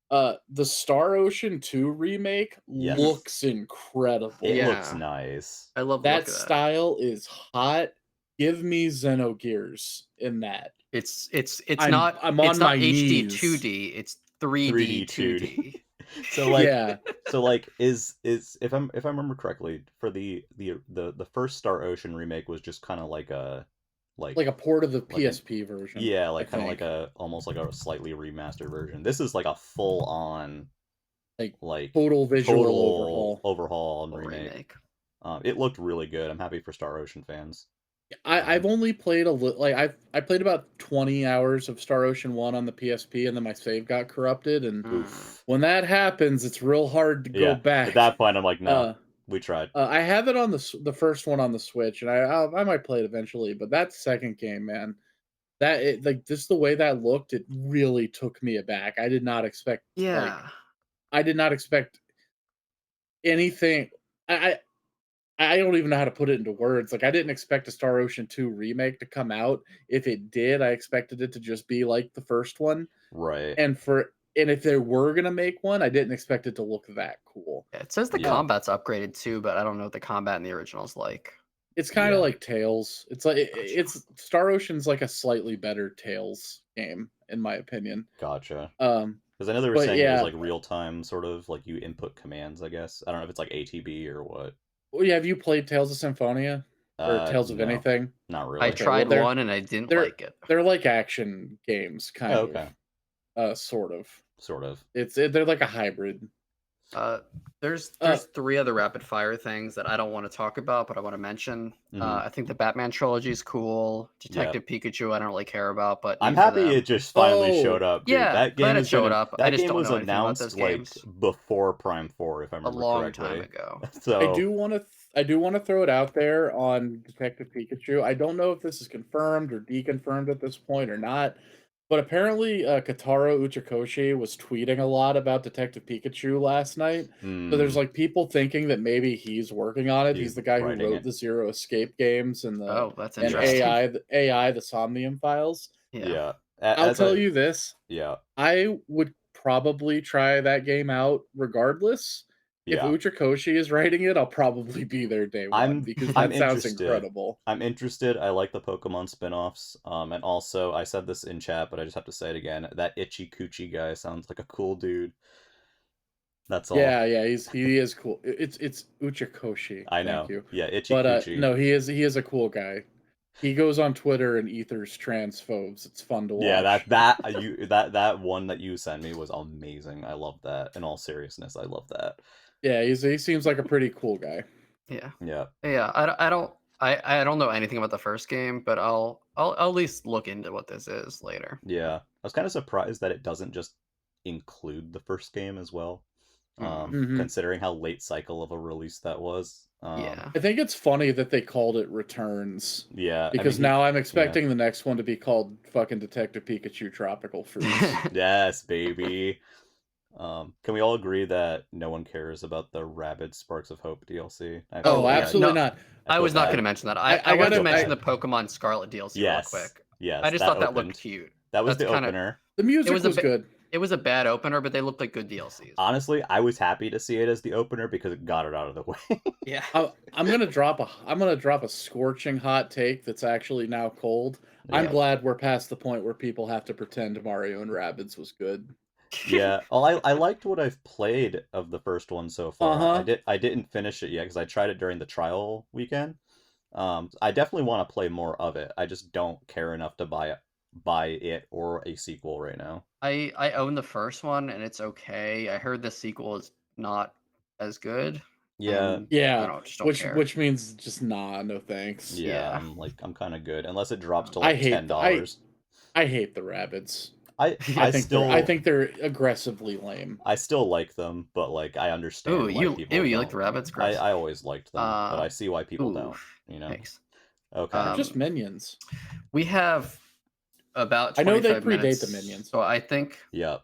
The Star Ocean 2 remake looks incredible. It looks nice. I love that style is hot. Give me Xenogears in that. It's not HD 2D, it's 3D 2D. So like so like is if I remember correctly, for the first Star Ocean remake was just kind of like a port of the PSP version. Yeah, like kind of like almost like a slightly remastered version. This is like a full on like total visual overhaul and remake. It looked really good. I'm happy for Star Ocean fans. I've only played a little. Like I played about 20 hours of Star Ocean 1 on the PSP, and then my save got corrupted. And when that happens, it's real hard to go back. At that point, I'm like, no, we tried. I have it on the first one on the Switch, and I might play it eventually. But that second game, man, just the way that looked, it really took me aback. I did not expect. I did not expect anything. I don't even know how to put it into words. Like, I didn't expect a Star Ocean 2 remake to come out. If it did, I expected it to just be like the first one. Right. And if they were gonna make one, I didn't expect it to look that cool. Yeah, it says the combat's upgraded too, but I don't know what the combat in the original is like. It's kind of like Tales. It's like it's Star Ocean's like a slightly better Tales game, in my opinion. Gotcha. Because I know they were saying it was like real time, sort of like you input commands. I guess I don't know if it's like ATB or what. Well, yeah, have you played Tales of Symphonia or Tales of anything? Not really. I tried one and I didn't like it. They're like action games, kind of. Okay. Sort of. They're like a hybrid. There's 3 other rapid fire things that I don't want to talk about, but I want to mention. I think the Batman trilogy is cool. Detective Pikachu, I don't really care about, but I'm happy it just finally showed up. Dude. Yeah, that game showed up. That I just game don't was know announced like before Prime 4, if I remember correctly. A long time ago. So I do want to throw it out there on Detective Pikachu. I don't know if this is confirmed or deconfirmed at this point or not. But apparently, Kataro Uchikoshi was tweeting a lot about Detective Pikachu last night. So there's like people thinking that maybe he's working on it. He's the guy who wrote the Zero Escape games and the that's interesting. AI, the Somnium Files. Yeah. I'll tell you this. Yeah. I would probably try that game out regardless. If Uchikoshi is writing it, I'll probably be there day one because that sounds incredible. I'm interested. I like the Pokemon spin-offs. And also, I said this in chat, but I just have to say it again. That Itchy Coochie guy sounds like a cool dude. That's all. Yeah, he is cool. It's Uchikoshi. I know. Thank you. Yeah, Itchy Coochie. No, he is a cool guy. He goes on Twitter and ethers transphobes. It's fun to watch. Yeah, that one that you sent me was amazing. I love that. In all seriousness, I love that. Yeah, he seems like a pretty cool guy. Yeah. I don't know anything about the first game, but I'll at least look into what this is later. Yeah, I was kind of surprised that it doesn't just include the first game as well, considering how late cycle of a release that was. I think it's funny that they called it Returns. Yeah, because now I'm expecting the next one to be called fucking Detective Pikachu Tropical Freeze. Yes, baby. Can we all agree that no one cares about the Rabid Sparks of Hope DLC? Absolutely not. I was not going to mention that. I wanted to mention the Pokemon Scarlet DLC real quick. Yes, I just thought that looked cute. That was the opener. The music was good. it was a bad opener, but they looked like good DLCs. Honestly, I was happy to see it as the opener because it got it out of the way. Yeah. I'm gonna drop a scorching hot take that's actually now cold. I'm Yeah. glad we're past the point where people have to pretend Mario and Rabbids was good. Yeah. Well, I liked what I've played of the first one so far. Uh-huh. I didn't finish it yet because I tried it during the trial weekend. I definitely want to play more of it. I just don't care enough to buy it or a sequel right now. I own the first one and it's okay. I heard the sequel is not as good. Yeah. And I Yeah, don't just don't care. which means just nah, no thanks. Yeah, Yeah. I'm kind of good unless it drops to I like hate $10. I hate the Rabbids. I I think they're aggressively lame. I still like them, but like I understand why people you don't. like the rabbits? Gross. I always liked them, but I see why people Ooh, don't, you know. Thanks. Okay. They're just minions. We have about I know they 25 predate minutes, the minions. So I think. Yeah.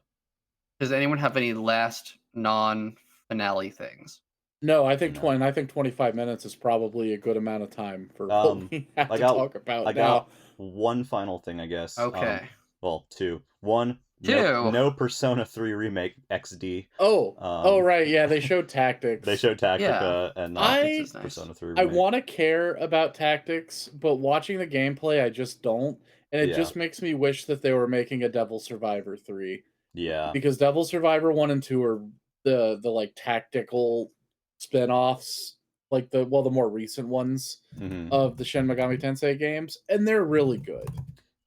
Does anyone have any last non-finale things? No, I think No. I think 25 minutes is probably a good amount of time for what we have to talk about I now. got one final thing, I guess. Okay. Well, two. One, Two. no Persona 3 Remake XD. Oh, right, yeah, they showed tactics. They showed Tactica Yeah. and not Tactics is nice. Persona 3 I Remake. want to care about tactics, but watching the gameplay, I just don't. And it Yeah. just makes me wish that they were making a Devil Survivor 3. Yeah. Because Devil Survivor 1 and 2 are the like tactical spin-offs, like the more recent ones Mhm. of the Shin Megami Tensei games, and they're really good.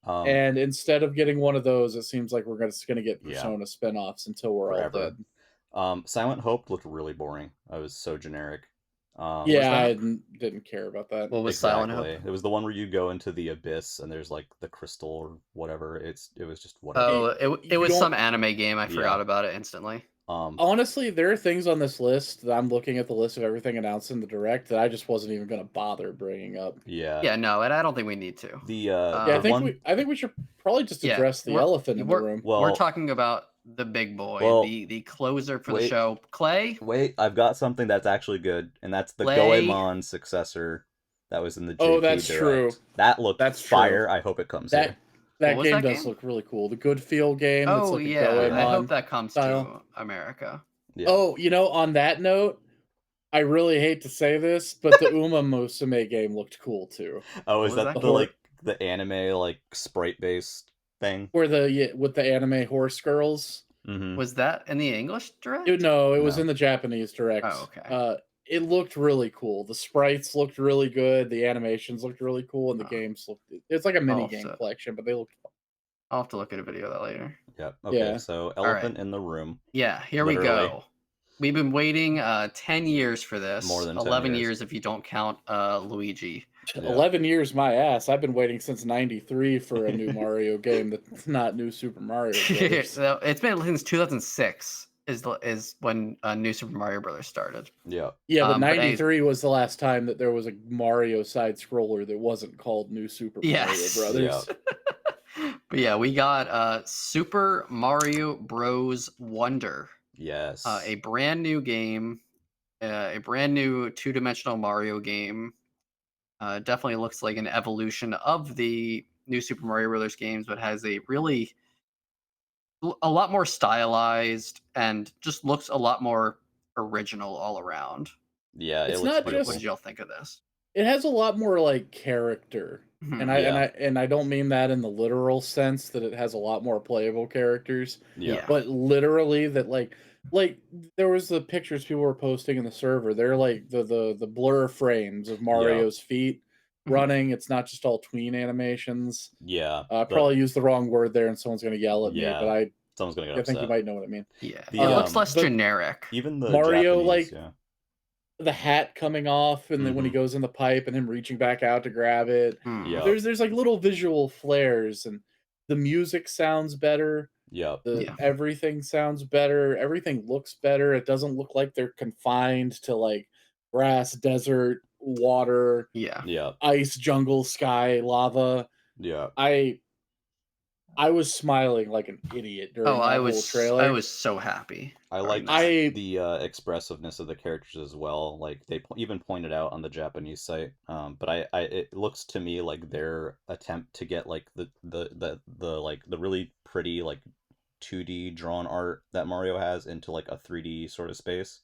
And instead of getting one of those, it seems like we're just gonna get Persona spin-offs until we're all dead. Silent Hope looked really boring. I was so generic. Yeah, I didn't care about that. What was Silent Hope? It was the one where you go into the abyss and there's like the crystal or whatever. It was just whatever. Oh, it was some anime game. I forgot about it instantly. Honestly, there are things on this list that I'm looking at the list of everything announced in the direct that I just wasn't even going to bother bringing up. Yeah. Yeah, no, and I don't think we need to. I think we should probably just address the elephant in the room. Well, we're talking about the big boy, the closer for the show, Clay. Wait, I've got something that's actually good, and that's the Goemon successor that was in the JP that's Direct. true. That looked fire. True. I hope it comes here. That game does look really cool. The Good Feel game. Oh, that's like yeah. Goemon I hope that comes style. to America. Yeah. Oh, on that note, I really hate to say this, but the Uma Musume game looked cool too. Oh, is that the anime like sprite based thing? Where with the anime horse girls? Mm-hmm. Was that in the English direct? It was in the Japanese direct. Oh, okay. It looked really cool. The sprites looked really good. The animations looked really cool, and the games looked. It's like a mini game collection, but they looked fun. I'll have to look at a video of that later. Yep. Okay. Yeah. So elephant in the room. Yeah. Here we go. We've been waiting 10 years for this. More than 11 years if you don't count Luigi. Yeah. 11 years, my ass. I've been waiting since '93 for a new Mario game that's not New Super Mario Bros. So it's been since 2006 is when New Super Mario Brothers started. Yeah. Yeah, but '93 was the last time that there was a Mario side scroller that wasn't called New Super Mario Brothers. Yeah. But yeah, we got Super Mario Bros. Wonder. Yes. A brand new game, a brand new two-dimensional Mario game. Definitely looks like an evolution of the New Super Mario Brothers games, but has a lot more stylized and just looks a lot more original all around. Yeah, it's not just. What did y'all think of this? It has a lot more like character, and I don't mean that in the literal sense that it has a lot more playable characters. Yeah. But literally that like there was the pictures people were posting in the server. They're like the blur frames of Mario's feet running. It's not just all tween animations. Yeah. I probably used the wrong word there, and someone's gonna yell at me. But someone's gonna get upset. I think you might know what I mean. Yeah. It looks less generic. Even the Mario Japanese, the hat coming off, and then when he goes in the pipe, and him reaching back out to grab it. Yeah. There's like little visual flares, and the music sounds better. Yeah. Everything sounds better. Everything looks better. It doesn't look like they're confined to like grass, desert, water, ice, jungle, sky, lava. Yeah. I was smiling like an idiot during that whole trailer. I was so happy. I liked the expressiveness of the characters as well. Like they even pointed out on the Japanese site. But it looks to me like their attempt to get like the really pretty like 2D drawn art that Mario has into like a 3D sort of space.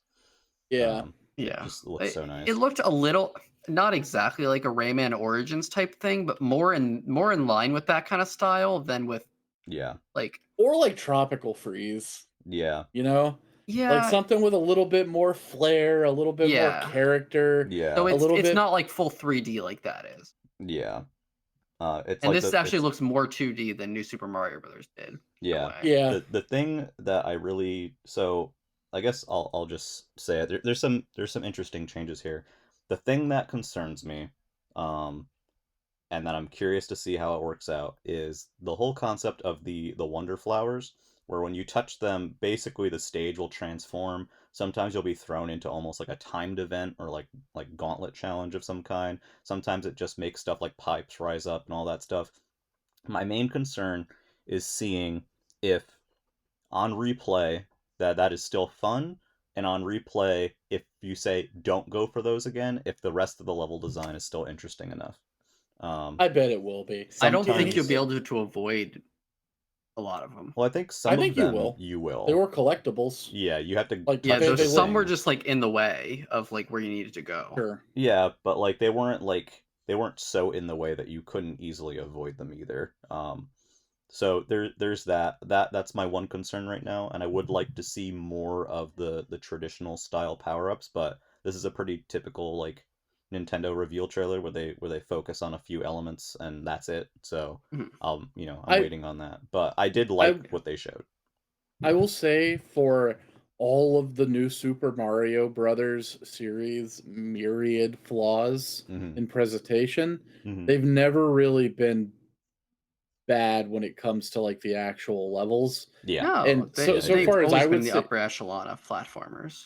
Yeah. Yeah. Just looks so nice. It looked a little not exactly like a Rayman Origins type thing, but more in line with that kind of style than with Yeah. like Or like Tropical Freeze, Yeah. you know? Like yeah, something with a little bit more flair, a little bit more Yeah. character, so Yeah. a little it's bit. not like full 3D like that is. Yeah. It's And like this actually it's looks more 2D than New Super Mario Brothers did. In a yeah. way. Yeah. The thing that I really so I guess I'll just say it. There's some interesting changes here. The thing that concerns me, um, and that I'm curious to see how it works out, is the whole concept of the wonder flowers, where when you touch them, basically the stage will transform. Sometimes you'll be thrown into almost like a timed event or like gauntlet challenge of some kind. Sometimes it just makes stuff like pipes rise up and all that stuff. My main concern is seeing if on replay that is still fun, and on replay if you say don't go for those again, if the rest of the level design is still interesting enough. I bet it will be. I don't think you'll Sometimes be able to avoid a lot of them. well, I think I some of think you them will. you will. They were collectibles. Yeah, you have to Like Yeah, touch the those some were thing. just like in the way of like where you needed to go. Sure. Yeah, but like they weren't so in the way that you couldn't easily avoid them either. So there's that's my one concern right now, and I would like to see more of the traditional style power-ups, but this is a pretty typical like Nintendo reveal trailer where they focus on a few elements and that's it. So Mhm. I'm I waiting on that. But I did I like what they showed. I will say for all of the new Super Mario Brothers series myriad flaws Hmm. in presentation, Hmm. they've never really been bad when it comes to like the actual levels. Yeah. No, And they Yeah, so they've far agreed. as I always been would the say upper echelon of platformers.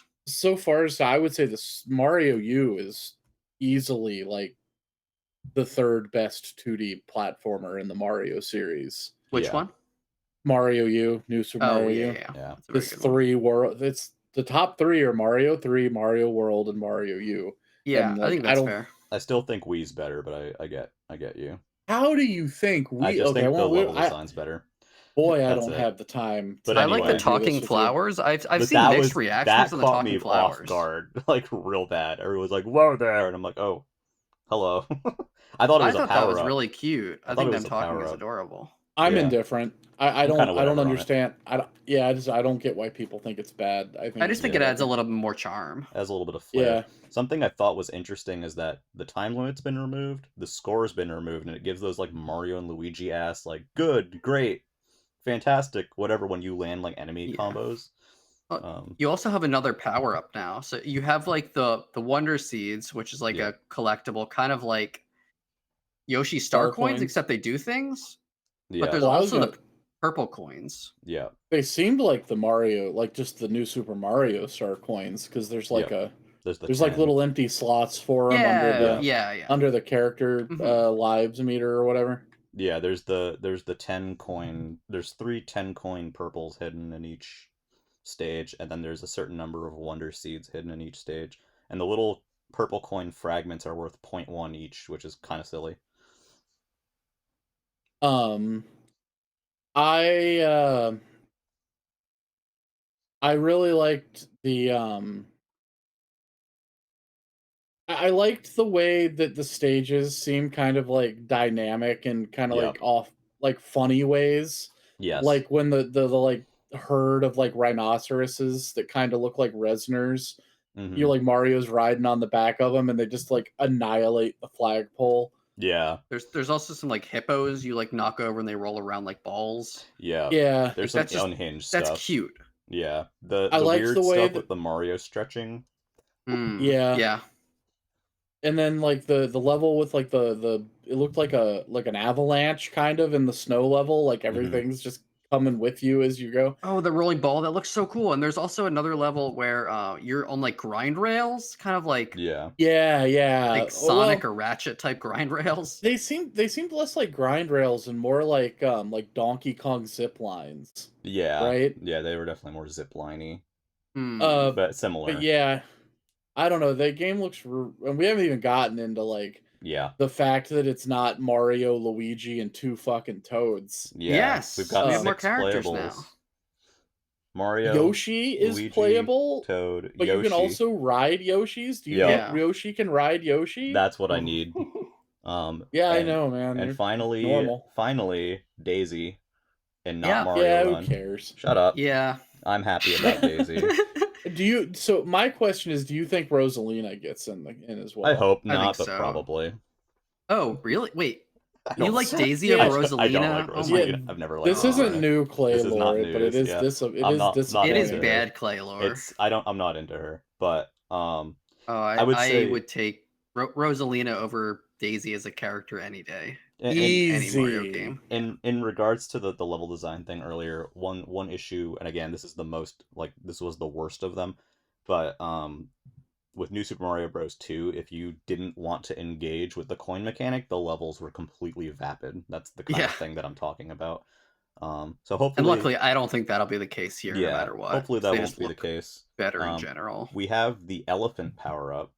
I would say this Mario U is easily like the third best 2D platformer in the Mario series. Which Yeah. one? Mario U, New Super Oh Mario yeah, U. yeah. Yeah. That's a very This good one. three world it's the top three are Mario 3, Mario World, and Mario U. Yeah, And I like think I that's don't fair. I still think Wii's better, but I get you. how do you think I we just okay, think the well level I design's better. boy, I That's don't it. have the time But I to like the anyway, argue this talking with you. flowers. I've but seen that mixed was reactions that on the caught me talking off flowers. guard like real bad. Everyone was like, "Whoa there," and I'm like, "Oh, hello." I thought it I was a thought that power was up. really cute. I I thought it think was them a talking power is up. adorable. I'm Yeah, indifferent. I'm kind of I don't whatever on it. understand. I don't yeah, I don't get why people think it's bad. I I think just it's think it Yeah, adds a whatever. little bit more charm. has a little bit of flair. Yeah. Something I thought was interesting is that the time limit's been removed, the score's been removed, and it gives those like Mario and Luigi ass like good, great, fantastic, whatever when you land like enemy Yeah. combos. Uh, Um, You also have another power up now. So you have like the Wonder Seeds, which is like yeah, a collectible, kind of like Yoshi Star Star coins, coins. except they do things. But yeah, there's Well, I was also gonna the purple coins. yeah, they seemed like the Mario, like just the new Super Mario Star coins, because yep. There's the there's like 10. little empty slots for them Yeah, Yeah. yeah. under the character Hmm. lives meter or whatever. Yeah, there's the 10 coin. There's 3 10 coin purples hidden in each stage, and then there's a certain number of wonder seeds hidden in each stage. And the little purple coin fragments are worth point 0.1 each, which is kind of silly. Um, I I really liked the I liked the way that the stages seem kind of like dynamic and kind of Yeah. like off like funny ways. Yes. Like when the like herd of like rhinoceroses that kind of look like Resners, you Mm-hmm. like Mario's riding on the back of them and they just like annihilate the flagpole. Yeah. There's also some like hippos you like knock over and they roll around like balls. Yeah. Yeah, There's Like some that's just unhinged that's stuff. cute. Yeah. The I the liked the weird way stuff that with the Mario stretching. yeah, Yeah. and then like the level with like the it looked like an avalanche kind of in the snow level, like Mm-hmm. everything's just coming with you as you go. Oh, the rolling ball, that looks so cool. And there's also another level where you're on like grind rails, kind of Yeah. Yeah, yeah. like Oh, Sonic well, or Ratchet type grind rails. they seemed less like grind rails and more like Donkey Kong zip lines, Yeah. right? Yeah, they were definitely more zip-liney, Hmm. Uh, but but similar. yeah, I don't know. The game looks, and we haven't even gotten into like Yeah. the fact that it's not Mario, Luigi, and two fucking Toads. Yeah. We've Yes, got we have more 6 characters now. playables. Mario, Yoshi is Luigi, playable, Toad, but you can Yoshi. also ride Yoshis. Do you Yep. think Yeah. Yoshi can ride Yoshi? That's what I need. Yeah, I And know, man. and You're finally, normal. Daisy, and not Yeah. Mario Yeah, who Run. cares? Shut up. Yeah. I'm happy about Daisy. So my question is, do you think Rosalina gets in as well? I hope I think not, but so. probably. Oh, really? Wait. I You don't like like Daisy Yeah. over I don't like Rosalina? Oh Yeah, my Rosalina. I've never liked this isn't Rosalina. new clay This is not lore, but it news. is Yeah, disappointing. It is into her. bad clay lore. I'm not into her, but Oh, I would I say would take Rosalina over Daisy as a character any day in in any Mario Easy. game. in regards to the level design thing earlier, one issue, and again, this was the worst of them, but with New Super Mario Bros. 2, if you didn't want to engage with the coin mechanic, the levels were completely vapid. That's the kind Yeah. of thing that I'm talking about. So And hopefully, luckily, I don't think that'll be the case here, no yeah, matter what. hopefully 'Cause that they won't just be the look case. better in general. We have the elephant power up,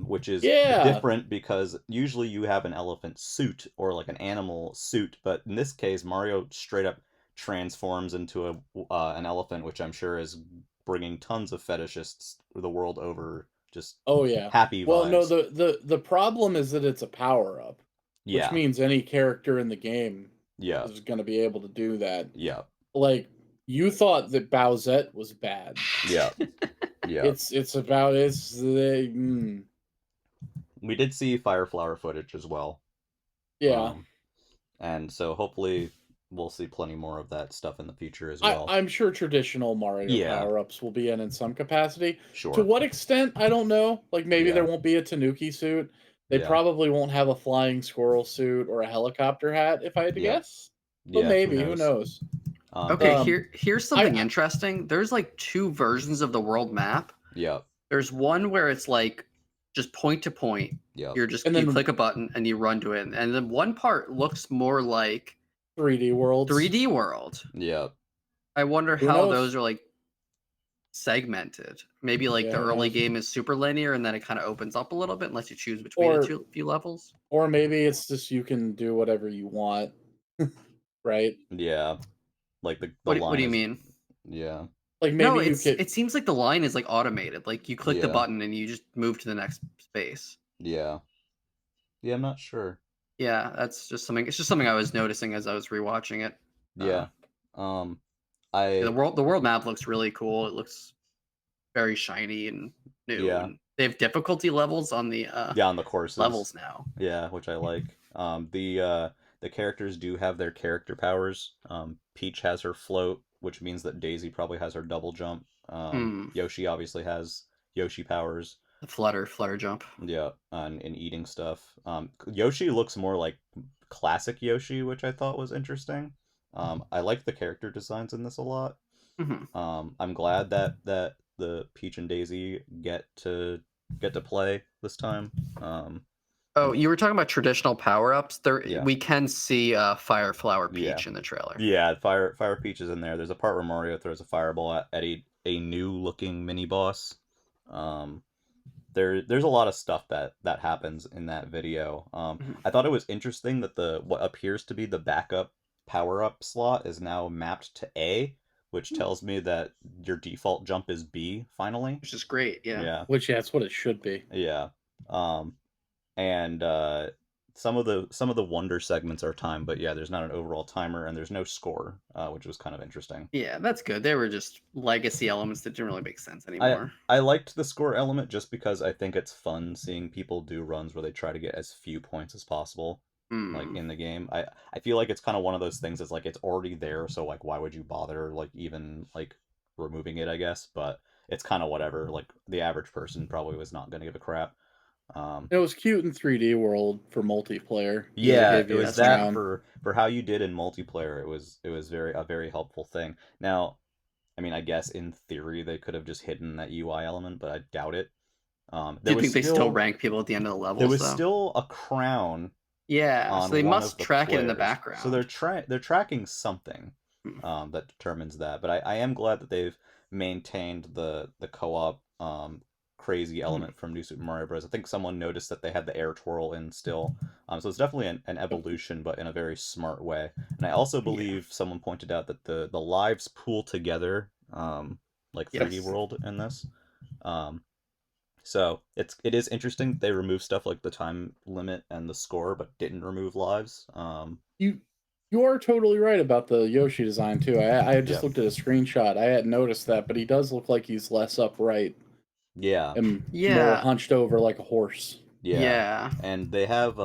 which is Yeah. different because usually you have an elephant suit or like an animal suit, but in this case, Mario straight up transforms into an elephant, which I'm sure is bringing tons of fetishists the world over. Just Oh yeah. happy Well, no, vibes. the problem is that it's a power up, which Yeah, means any character in the game yeah, is going to be able to do that. yeah, Like you thought that Bowsette was bad. yeah, yeah. It's about it's the We did see Fire Flower footage as well. yeah. And so hopefully we'll see plenty more of that stuff in the future as well. I'm sure traditional Mario Yeah, power-ups will be in some capacity. To sure. what extent, I don't know. Like maybe there Yeah, won't be a Tanuki suit. They yeah, probably won't have a flying squirrel suit or a helicopter hat, if I had to yeah, guess. But yeah. maybe, who Knows? knows? Okay, And here's something interesting. There's like two versions of the world map. yeah, There's one where it's like just point to point. yeah, And You then click a button and you run to it. And then one part looks more like 3D worlds. 3D World. yeah. I wonder Who how knows? those are like segmented. Maybe like Yeah, the who early knows? game is super linear and then it kind of opens up a little bit and lets you choose between Or the few levels. or maybe it's just you can do whatever you want. Right? Yeah. Like the What line do you is, mean? yeah, Like No, maybe you could it seems like the line is like automated. Like you click the yeah, button and you just move to the next space. yeah, yeah. I'm not sure. Yeah, that's just something. It's just something I was noticing as I was rewatching it. Yeah. Um, Yeah, I the world map looks really cool. It looks very shiny and new, yeah, and they have difficulty levels on the yeah, on the courses. levels now. Yeah, which I like. The characters do have their character powers. Peach has her float, which means that Daisy probably has her double jump. Yoshi obviously has Yoshi powers. The flutter jump. Yeah, and eating stuff. Yoshi looks more like classic Yoshi, which I thought was interesting. I like the character designs in this a lot. I'm glad that the Peach and Daisy get to play this time. Oh, you were talking about traditional power ups. There, Yeah. we can see Fire Flower Peach Yeah. in the trailer. Yeah, Fire Peach is in there. There's a part where Mario throws a fireball at a new looking mini boss. There's a lot of stuff that happens in that video. I thought it was interesting that the what appears to be the backup power up slot is now mapped to A, which tells me that your default jump is B finally. Which is great. Yeah. Yeah. which that's what it should be. Yeah. And some of the wonder segments are timed, but yeah, there's not an overall timer and there's no score, which was kind of interesting. Yeah, that's good. They were just legacy elements that didn't really make sense anymore. I liked the score element just because I think it's fun seeing people do runs where they try to get as few points as possible, like in the game. I feel like it's kind of one of those things that's like it's already there, so like why would you bother like even like removing it, I guess, but it's kind of whatever. Like the average person probably was not going to give a crap. It was cute in 3D World for multiplayer. Yeah, Gave it you was a that crown. for how you did in multiplayer. It was very helpful thing. Now, I mean, I guess in theory they could have just hidden that UI element, but I doubt it. Do you think they still rank people at the end of the levels? There was though? still a crown. Yeah, on so they one must of the track it in the players. background. So they're tracking something that determines that. But I am glad that they've maintained the co-op crazy element from New Super Mario Bros. I think someone noticed that they had the air twirl in still. So it's definitely an evolution, but in a very smart way. And I also believe someone pointed out that the lives pool together, like 3D Yes. World in this. So it is interesting that they remove stuff like the time limit and the score, but didn't remove lives. You are totally right about the Yoshi design too. I had just Yeah. looked at a screenshot. I hadn't noticed that, but he does look like he's less upright Yeah. and more Yeah. hunched over like a horse. Yeah. Yeah. And they have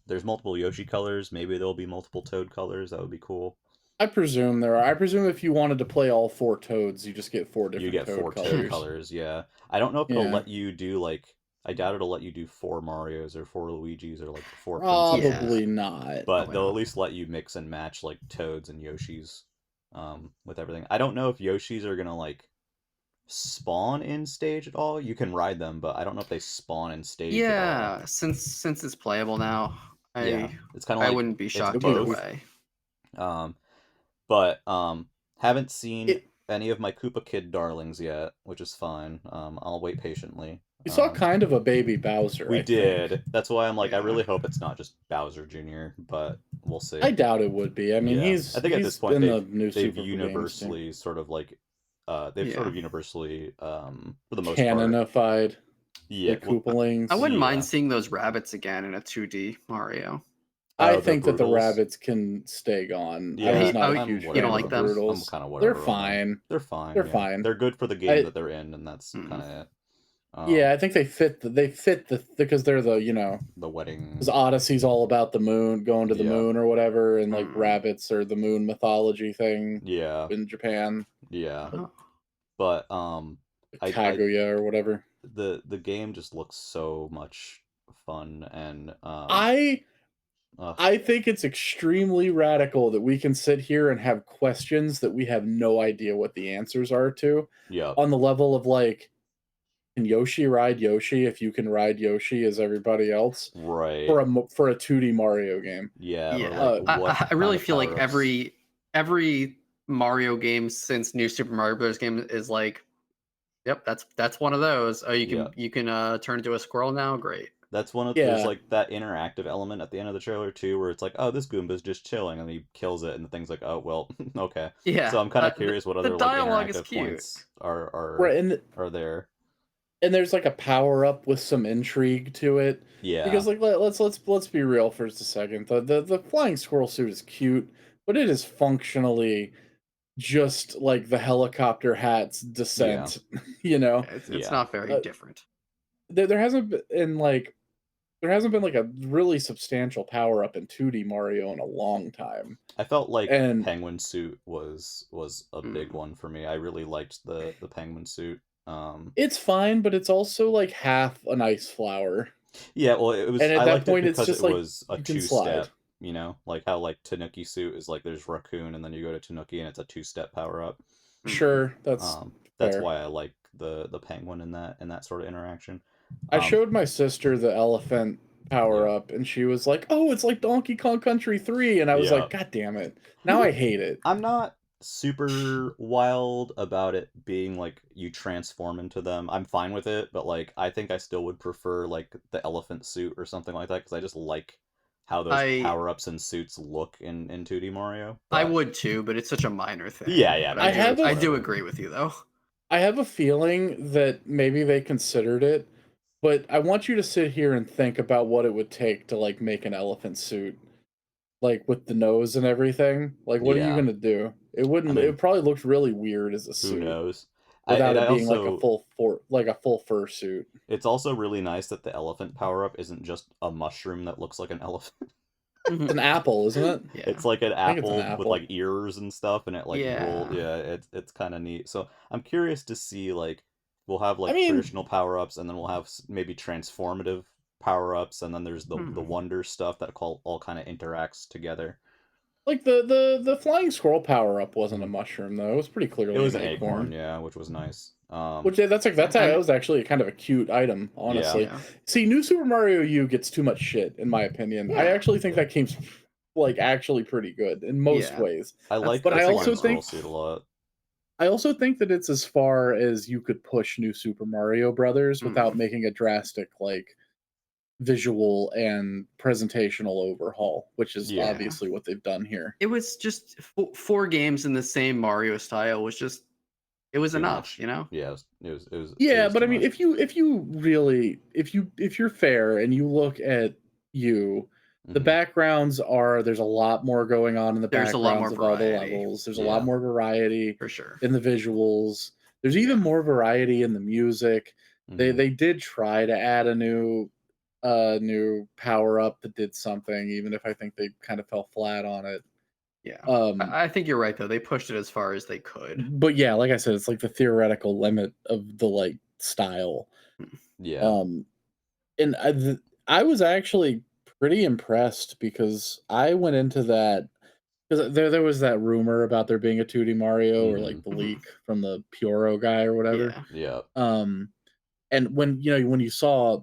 there's multiple Yoshi colors. Maybe there'll be multiple Toad colors. That would be cool. I presume there are. I presume if you wanted to play all 4 Toads, you just get 4 You different get Toad 4 colors. Toad colors, yeah. I don't know if it'll Yeah. let you do like I doubt it'll let you do 4 Marios or 4 Luigis or like 4 Probably princesses. not. But they'll yeah. at least let you mix and match like Toads and Yoshis with everything. I don't know if Yoshis are gonna like spawn in stage at all. You can ride them, but I don't know if they spawn in stage at all. Yeah, since it's playable now, Yeah, it's kind of I like wouldn't be it's shocked either both. way. But haven't seen It, any of my Koopa Kid darlings yet, which is fine. I'll wait patiently. you saw kind of a baby Bowser. We I did. think. That's why I'm like, I Yeah. really hope it's not just Bowser Jr., but we'll see. I doubt it would be. I mean, Yeah. he's I think at this point in the they've new Super universally sort of like they've sort of universally for the most part canonified yeah the Koopalings. I wouldn't Yeah. mind seeing those rabbits again in a 2D Mario. I the think that the Broodals. rabbits can stay gone. Yeah, I was not a I'm huge whatever. fan like of the them? Broodals. I'm kind of They're whatever. on them. fine. They're fine. They're yeah. fine. They're good for the game that they're in, and that's kind of it. Yeah, I think they fit the because they're the wedding. Because Odyssey's all about the moon, going to the moon or whatever, and like rabbits are the moon mythology thing. Yeah. In Japan. Yeah. Uh-huh. But Kaguya or whatever. The game just looks so much fun, and I think it's extremely radical that we can sit here and have questions that we have no idea what the answers are to. Yeah. On the level of like, can Yoshi ride Yoshi if you can ride Yoshi as everybody else? Right. For a 2D Mario game. Yeah. Yeah. Or like what I really feel like power-ups? every Mario game since New Super Mario Bros. Game is like, yep, that's one of those. Oh, you can turn into a squirrel now. Great. That's one of there's like that interactive element at the end of the trailer too, where it's like, oh, this Goomba's just chilling, and he kills it, and the thing's like, oh well, okay. Yeah. So I'm kind of curious what other like dialogue is interactive cute. points are Right, are there. and there's like a power up with some intrigue to it. Yeah. Because like let's be real for just a second. The flying squirrel suit is cute, but it is functionally just like the helicopter hat's descent. You know, it's not very different. There hasn't been like a really substantial power up in 2D Mario in a long time. I felt like Penguin Suit was a big one for me. I really liked the Penguin Suit. It's fine, but it's also like half an ice flower. Yeah, well, it was. And at I that liked point, it it's because just it like was a you can 2-step. slide. You know, like how like Tanuki Suit is like there's Raccoon, and then you go to Tanuki, and it's a 2-step power up. Sure, that's fair. why I like the penguin in that sort of interaction. I showed my sister the elephant power up, and she was like, "Oh, it's like Donkey Kong Country 3," and I was like, "God damn it! Now I hate it." I'm not super wild about it being like you transform into them. I'm fine with it, but like I think I still would prefer like the elephant suit or something like that because I just like how those power-ups and suits look in 2D Mario. But I would too, but it's such a minor thing. Yeah. I do agree with you though. I have a feeling that maybe they considered it, but I want you to sit here and think about what it would take to like make an elephant suit, like with the nose and everything. Like, what are you gonna do? It wouldn't. It probably looked really weird as a suit. Who knows? Without it being like a full fur suit. It's also really nice that the elephant power up isn't just a mushroom that looks like an elephant. It's an apple, isn't it? Yeah. It's like an apple with like ears and stuff, and it like it's kind of neat. So I'm curious to see like we'll have like traditional power ups, and then we'll have maybe transformative power ups, and then there's the wonder stuff that all kind of interacts together. Like the flying squirrel power up wasn't a mushroom though; it was pretty clearly it was an acorn, yeah, which was nice. That was actually kind of a cute item, honestly. Yeah. See, New Super Mario U gets too much shit, in my opinion. I actually think that game's like actually pretty good in most ways. I like but the I also think think suit a lot. I also think that it's as far as you could push New Super Mario Brothers without making a drastic like visual and presentational overhaul, which is Yeah. obviously what they've done here. It was just 4 games in the same Mario style was just it was Too enough, much. you know? Yeah, it Yeah, was but too I mean, much. if you really if you're fair and you look at you, the Mhm. backgrounds are there's a lot more going on in the There's a lot more backgrounds of all the variety. levels. There's a lot Yeah. more variety For sure. in the visuals. There's even Yeah. more variety in the music. Mhm. They did try to add a new power up that did something, even if I think they kind of fell flat on it. Yeah. Um, I think you're right though. They pushed it as far as they could. but yeah, like I said, it's like the theoretical limit of the like style. Mm. Yeah. Um, and I was actually pretty impressed because I went into that because there was that rumor about there being a 2D Mario or like the Mhm. leak from the Puro guy or whatever. Yeah. Yeah. And when you saw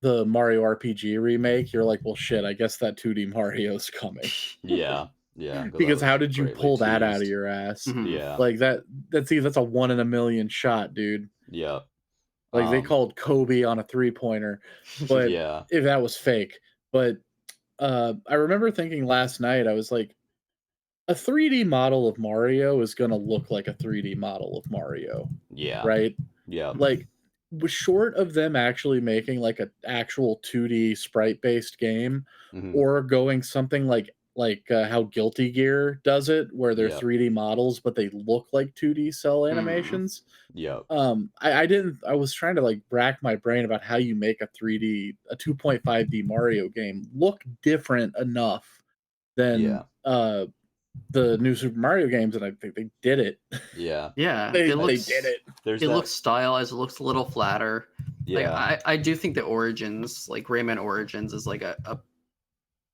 the Mario RPG remake, you're like, well, shit, I guess that 2D Mario's coming. Yeah. Yeah. That Because how was did you greatly pull that out of teased. your ass? Mhm. Yeah. Like that's a 1 in a million shot, dude. Yeah. Like they called Kobe on a 3-pointer, but Yeah. if that was fake. But I remember thinking last night, I was like, a 3D model of Mario is gonna look like a 3D model of Mario, Yeah. right? Yeah. Like, was short of them actually making like an actual 2D sprite based game, Mhm. or going something like how Guilty Gear does it, where they're Yeah. 3D models but they look like 2D cell Mm. animations. Yeah. I didn't. I was trying to like rack my brain about how you make a 2.5D Mario game look different enough than Yeah. the new Super Mario games, and I think they did it. Yeah. Yeah. they It they looks did it. There's it that. looks stylized, it looks a little flatter. Like Yeah. I do think the Origins, like Rayman Origins is like a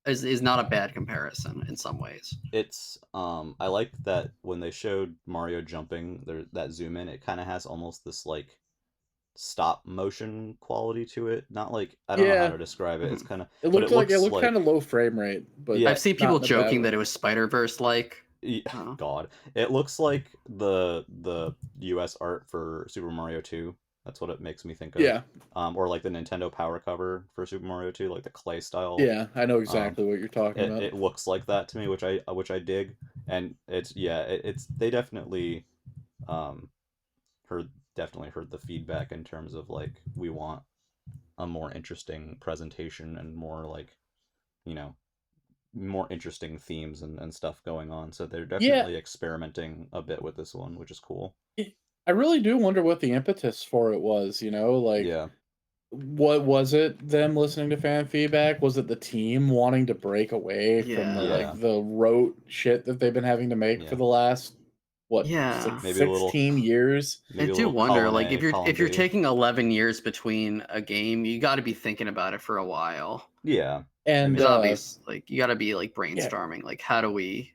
is not a bad comparison in some ways. It's I like that when they showed Mario jumping, there that zoom in, it kind of has almost this like stop motion quality to it. Not like I don't know how Yeah, to describe it. It's Mhm. kind of it but it looked looks kind of like low frame rate, but yeah, I've seen not people in a bad joking way. that it was Spider-Verse like. God. It looks like the US art for Super Mario 2. That's what it makes me think of. Yeah, Or like the Nintendo Power cover for Super Mario 2, like the clay style. yeah, I know Um exactly what you're talking about. it looks like that to me, which I dig. And it's yeah, it's they definitely um heard the feedback in terms of like we want a more interesting presentation and more like, you know, more interesting themes and stuff going on. So they're Yeah, definitely experimenting a bit with this one, which is cool. I really do wonder what the impetus for it was. Like Yeah. what was it? Them listening to fan feedback? Was it the team wanting to break away from the Yeah. Yeah. like the rote shit that they've been having to make for Yeah. the last what Yeah. Maybe a little 16 years? I maybe a do little wonder, like column if you're B. taking 11 years between a game, you got to be thinking about it for a while. Yeah. I And Because mean, obvious, like you got to be like yeah, brainstorming, like how do we?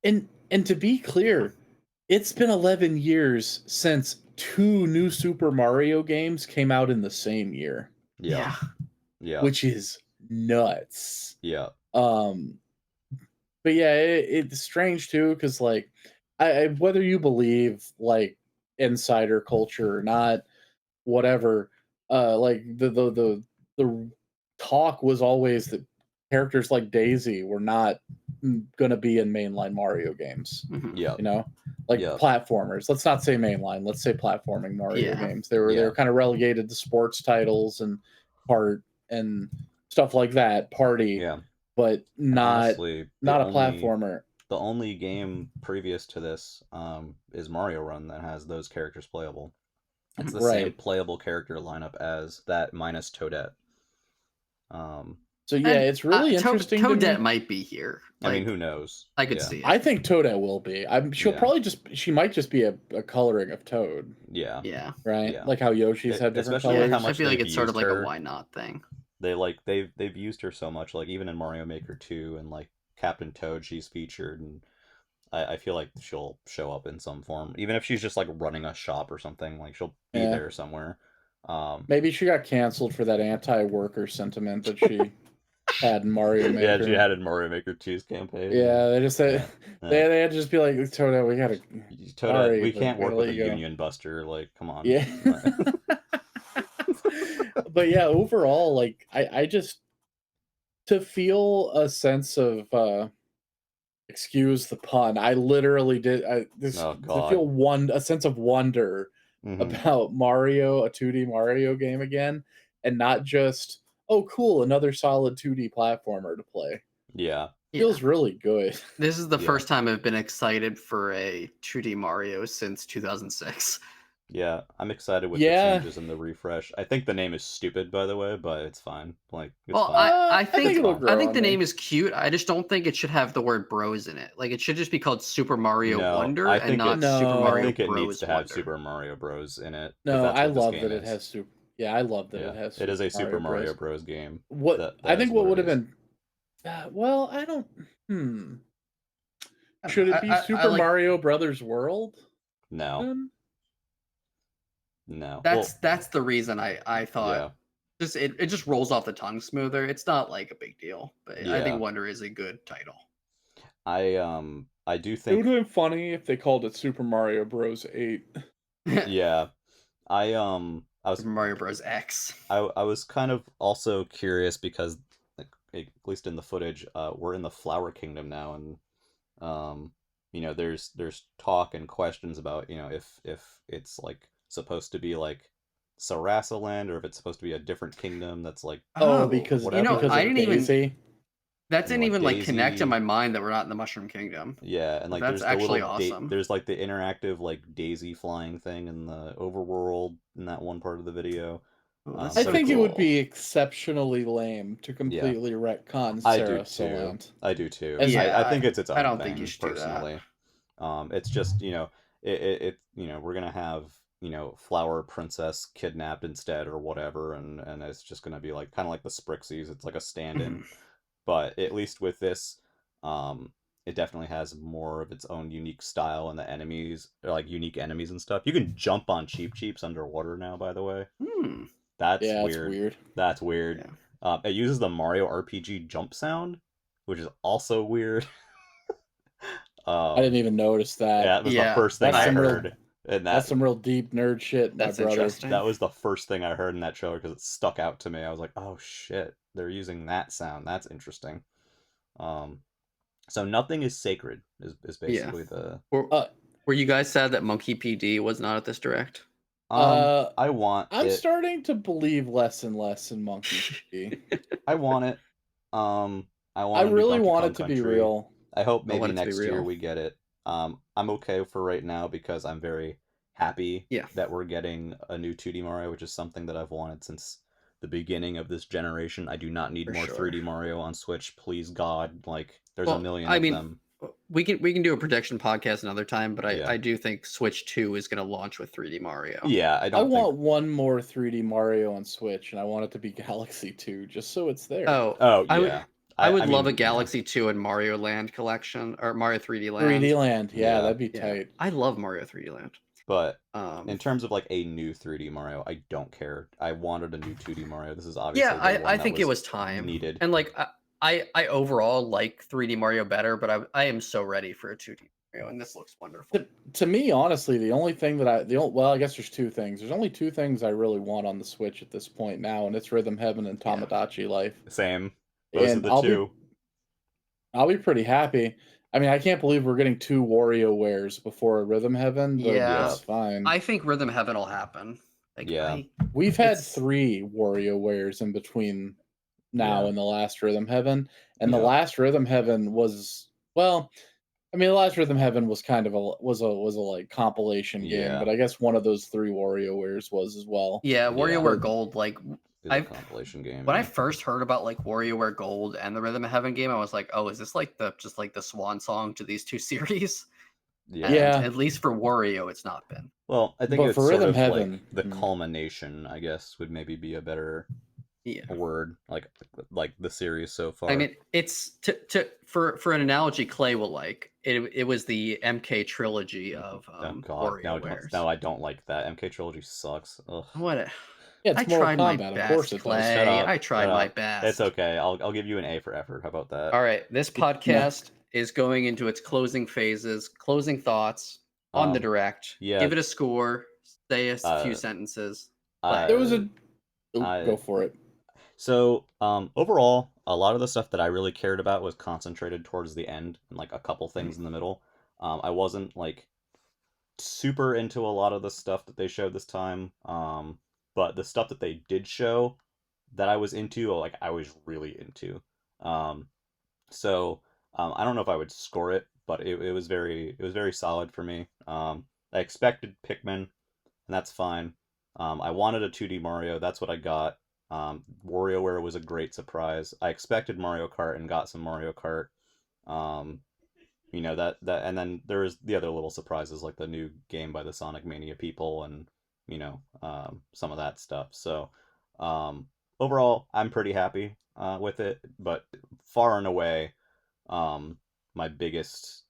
and to be clear, it's been 11 years since two new Super Mario games came out in the same year, yeah. Yeah. Yeah. which is nuts. Yeah. Um, but yeah, it's strange too, because like, whether you believe like insider culture or not, whatever, like the talk was always that characters like Daisy were not going to be in mainline Mario games. Mhm. Yeah. You know, like Yeah. platformers. Let's not say mainline. Let's say platforming Mario Yeah. games. They were kind of relegated to sports titles and part and stuff like that. Party, Yeah. but And not honestly, not a platformer. the only game previous to this is Mario Run that has those characters playable. It's the same Right. playable character lineup as that minus Toadette. Um, So yeah, And it's really interesting to Toadette me. might be here. I mean, Like who knows? I could Yeah. see I it. think Toadette will be. Yeah. She might just be a coloring of Toad, Yeah. Yeah. right? Yeah. Like how Yoshi's have different Especially with Yeah. how colors. I much feel like they've it's sort used of like a her. why not thing. They've used her so much, like even in Mario Maker 2 and like Captain Toad, she's featured, and I feel like she'll show up in some form, even if she's just like running a shop or something. Like she'll be Yeah. there somewhere. Um, Maybe she got canceled for that anti-worker sentiment that she had in Mario Yeah, Maker. she had in Mario Maker 2's campaign. Yeah, they just said Yeah. they had to just be like, Toadette, we gotta. Toadette, Sorry, we but can't we gotta work with let a you go. union buster. Like, come on. Yeah. But yeah, overall, like I just to feel a sense of excuse the pun. I literally did Oh to God. feel a sense of wonder about Mario, a 2D Mario game again, and not just, oh cool, another solid 2D platformer to play. Yeah. Feels really good. This is the Yeah. first time I've been excited for a 2D Mario since 2006. Yeah, I'm excited with the changes and the refresh. I think the name is stupid, by the way, but it's fine. Like, it's Well, fine. I think it'll grow I think on the me. name is cute. I just don't think it should have the word bros in it. Like, it should just be called Super Mario No, Wonder I and think not it's Super No. Mario I think it needs Bros. to have Wonder. Super Mario Bros. In it. 'Cause No, that's I what this love game that it is. has super. Yeah, I love that Yeah, it has. it is a Super Mario Bros. Bros. Game. What That I think is what what would it have is. been. Well, I don't. I don't Should know. it be I Super like Mario Brothers World? No, Then? no. that's Well, the reason I thought yeah, just it just rolls off the tongue smoother. It's not like a big deal, but I yeah. think Wonder is a good title. I do It think. would have been funny if they called it Super Mario Bros. 8. Yeah, I was Super Mario Bros. X. I was kind of also curious because, like, at least in the footage, we're in the Flower Kingdom now, and there's talk and questions about if it's like supposed to be like Sarasaland or if it's supposed to be a different kingdom that's like Oh, whatever. because I of didn't even Daisy. that And didn't like even like connect in Daisy, my mind that we're not in the Mushroom Kingdom. yeah, and like That's there's the actually little awesome. there's like the interactive like Daisy flying thing in the overworld in that one part of the video. Oh, that's I so think it would cool. be exceptionally lame to Yeah, completely retcon I do too. Sarasaland. I do too. As I Yeah, think it's its I own don't think you thing should do that. personally. It's just we're gonna have Flower Princess kidnapped instead or whatever, and it's just gonna be like kind of like the Sprixies. It's like a stand-in, but at least with this, it definitely has more of its own unique style, and the enemies are like unique enemies and stuff. You can jump on Cheeps underwater now, by the way. Hmm. That's Yeah, it's weird. weird. That's weird. Yeah. It uses the Mario RPG jump sound, which is also weird. I didn't even notice that. Yeah, it was the Yeah, first thing That's I some real heard, and that's some real deep nerd shit, my that's brother. interesting. that was the first thing I heard in that trailer because it stuck out to me. I was like, oh shit, they're using that sound. That's interesting. So nothing is sacred is basically the. Were you guys sad that Monkey PD was not at this direct? I want I'm it. starting to believe less and less in Monkey PD. I want it. I want I a new really Donkey want Kong it to be Country. real. I hope I want maybe it to be next year real. we get it. I'm okay for right now because I'm very happy Yeah. that we're getting a new 2D Mario, which is something that I've wanted since the beginning of this generation. I do not need For more sure. 3D Mario on Switch, please God. Like there's Well, a million I of mean, them. we can do a prediction podcast another time, but Yeah. I do think Switch 2 is going to launch with 3D Mario. Yeah, I I don't want think. one more 3D Mario on Switch, and I want it to be Galaxy 2, just so it's there. Oh, Yeah. I would I love mean, a Galaxy 2 and Mario Land collection or Mario 3D Land. 3D Land, yeah, Yeah. that'd be Yeah, tight. I love Mario 3D Land. But in terms of like a new 3D Mario, I don't care. I wanted a new 2D Mario. This is obviously the one I that think was it was time needed. and like I overall like 3D Mario better, but I am so ready for a 2D Mario, and this looks wonderful. To me, honestly, the only thing that I guess there's two things. There's only two things I really want on the Switch at this point now, and it's Rhythm Heaven and Tamagotchi Life. Same. Those And are the two. I'll be pretty happy. I mean, I can't believe we're getting 2 WarioWares before Rhythm Heaven, but Yeah. that's fine. I think Rhythm Heaven will happen. Like, Yeah. We've had it's- 3 WarioWares in between now Yeah. and the last Rhythm Heaven, and the Yeah. last Rhythm Heaven was, well, I mean, the last Rhythm Heaven was kind of was a like compilation game, Yeah. but I guess one of those 3 WarioWares was as well. Yeah, WarioWare But Gold, like It's a compilation game. when I yeah. first heard about like WarioWare Gold and the Rhythm of Heaven game, I was like, oh, is this like the swan song to these two series? Yeah. And Yeah. at least for Wario, it's not been. Well, I think But it's for sort Rhythm of Heaven, like the culmination, I guess, would maybe be a better Yeah. word, like the series so far. I mean, it's for an analogy, Clay will like it was the MK trilogy of oh God, WarioWares. no, I don't like that. MK Trilogy sucks. Ugh. What? Yeah, it's I Mortal tried my Kombat. Of course best, it does. Shut Clay. up. I Shut tried my up. It's best. okay. I'll give you an A for effort. How about that? All right, this No. podcast is going into its closing phases. Closing thoughts on the direct. Yeah. Give it a score. Say a few sentences. Play. There was a. Go for it. So, overall, a lot of the stuff that I really cared about was concentrated towards the end, and like a couple things in the middle. I wasn't like super into a lot of the stuff that they showed this time. But the stuff that they did show that I was into, like I was really into. Um, so I don't know if I would score it, but it was very solid for me. I expected Pikmin, and that's fine. I wanted a 2D Mario, that's what I got. WarioWare was a great surprise. I expected Mario Kart and got some Mario Kart. Um, that and then there's the other little surprises like the new game by the Sonic Mania people and some of that stuff. So um, overall, I'm pretty happy with it, but far and away, um, my biggest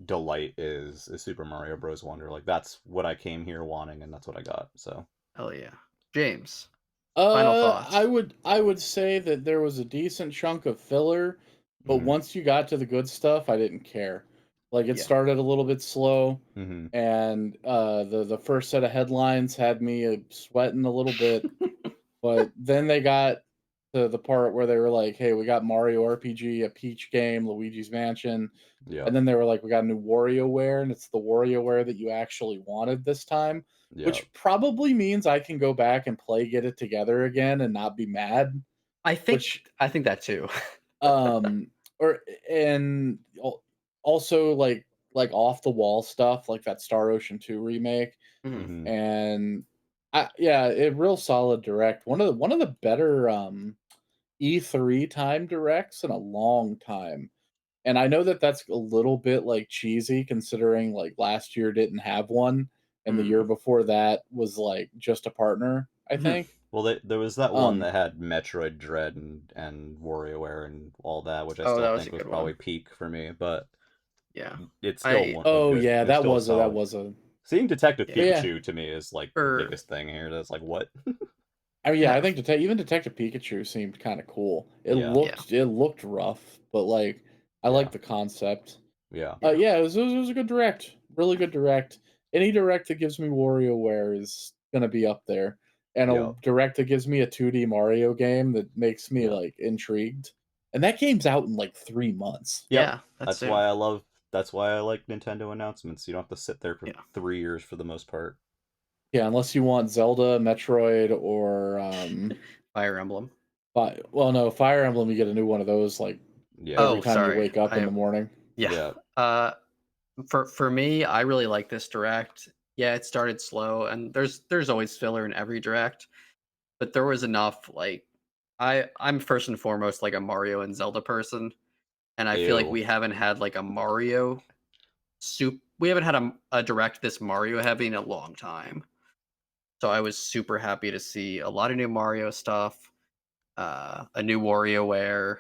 delight is Super Mario Bros. Wonder. Like that's what I came here wanting, and that's what I got. So Hell yeah. James, final thoughts. I would say that there was a decent chunk of filler, but Mhm. once you got to the good stuff, I didn't care. Like it Yeah. started a little bit slow, Mhm. and the first set of headlines had me sweating a little bit, but then they got to the part where they were like, "Hey, we got Mario RPG, a Peach game, Luigi's Mansion," Yeah. and then they were like, "We got a new WarioWare, and it's the WarioWare that you actually wanted this time." Yeah. Which probably means I can go back and play Get It Together again and not be mad. I think Which that too. um or and also like off the wall stuff like that Star Ocean 2 remake Mhm. Mhm. and yeah, it real solid direct. One of the better E3 time directs in a long time. And I know that that's a little bit like cheesy considering like last year didn't have one and the year Mhm. before that was like just a partner, I Mhm. think. Well, there was that one Um that had Metroid Dread and WarioWare and all that, which I Oh, still that was a think was good probably one. peak for me, but Yeah. it's still I a oh good. yeah, It was still that solid. was a Seeing Detective yeah. but yeah. Pikachu to me is like the For biggest thing here. That's like what? I mean, yeah, yeah. I think even Detective Pikachu seemed kind of cool. Yeah, Yeah. It looked rough, but like I yeah, like the concept. yeah, Yeah. Yeah, it was a good direct, really good direct. Any direct that gives me WarioWare is gonna be up there, and a yeah, direct that gives me a 2D Mario game that makes me yeah. like intrigued. And that game's out in like 3 months. Yep. Yeah, that's That's soon. why I love. That's why I like Nintendo announcements. You don't have to sit there for Yeah. 3 years for the most part. Yeah, unless you want Zelda, Metroid, or Fire Emblem. well, no, Fire Emblem. You get a new one of those like Yeah, every Oh, time you sorry. wake up in the morning. Yeah. yeah, For me, I really like this direct. Yeah, it started slow and there's always filler in every direct, but there was enough like I'm first and foremost like a Mario and Zelda person, and I feel like ew, we haven't had like a Mario we haven't had a direct this Mario heavy in a long time. So I was super happy to see a lot of new Mario stuff, a new WarioWare.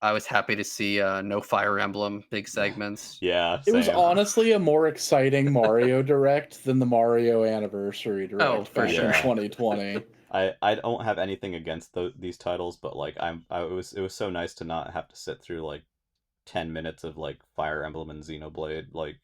I was happy to see no Fire Emblem big segments. yeah, It was same. honestly a more exciting Mario Direct than the Mario Anniversary Oh, Direct for back in sure. Yeah. 2020. I don't have anything against these titles, but like it was so nice to not have to sit through like 10 minutes of like Fire Emblem and Xenoblade. Like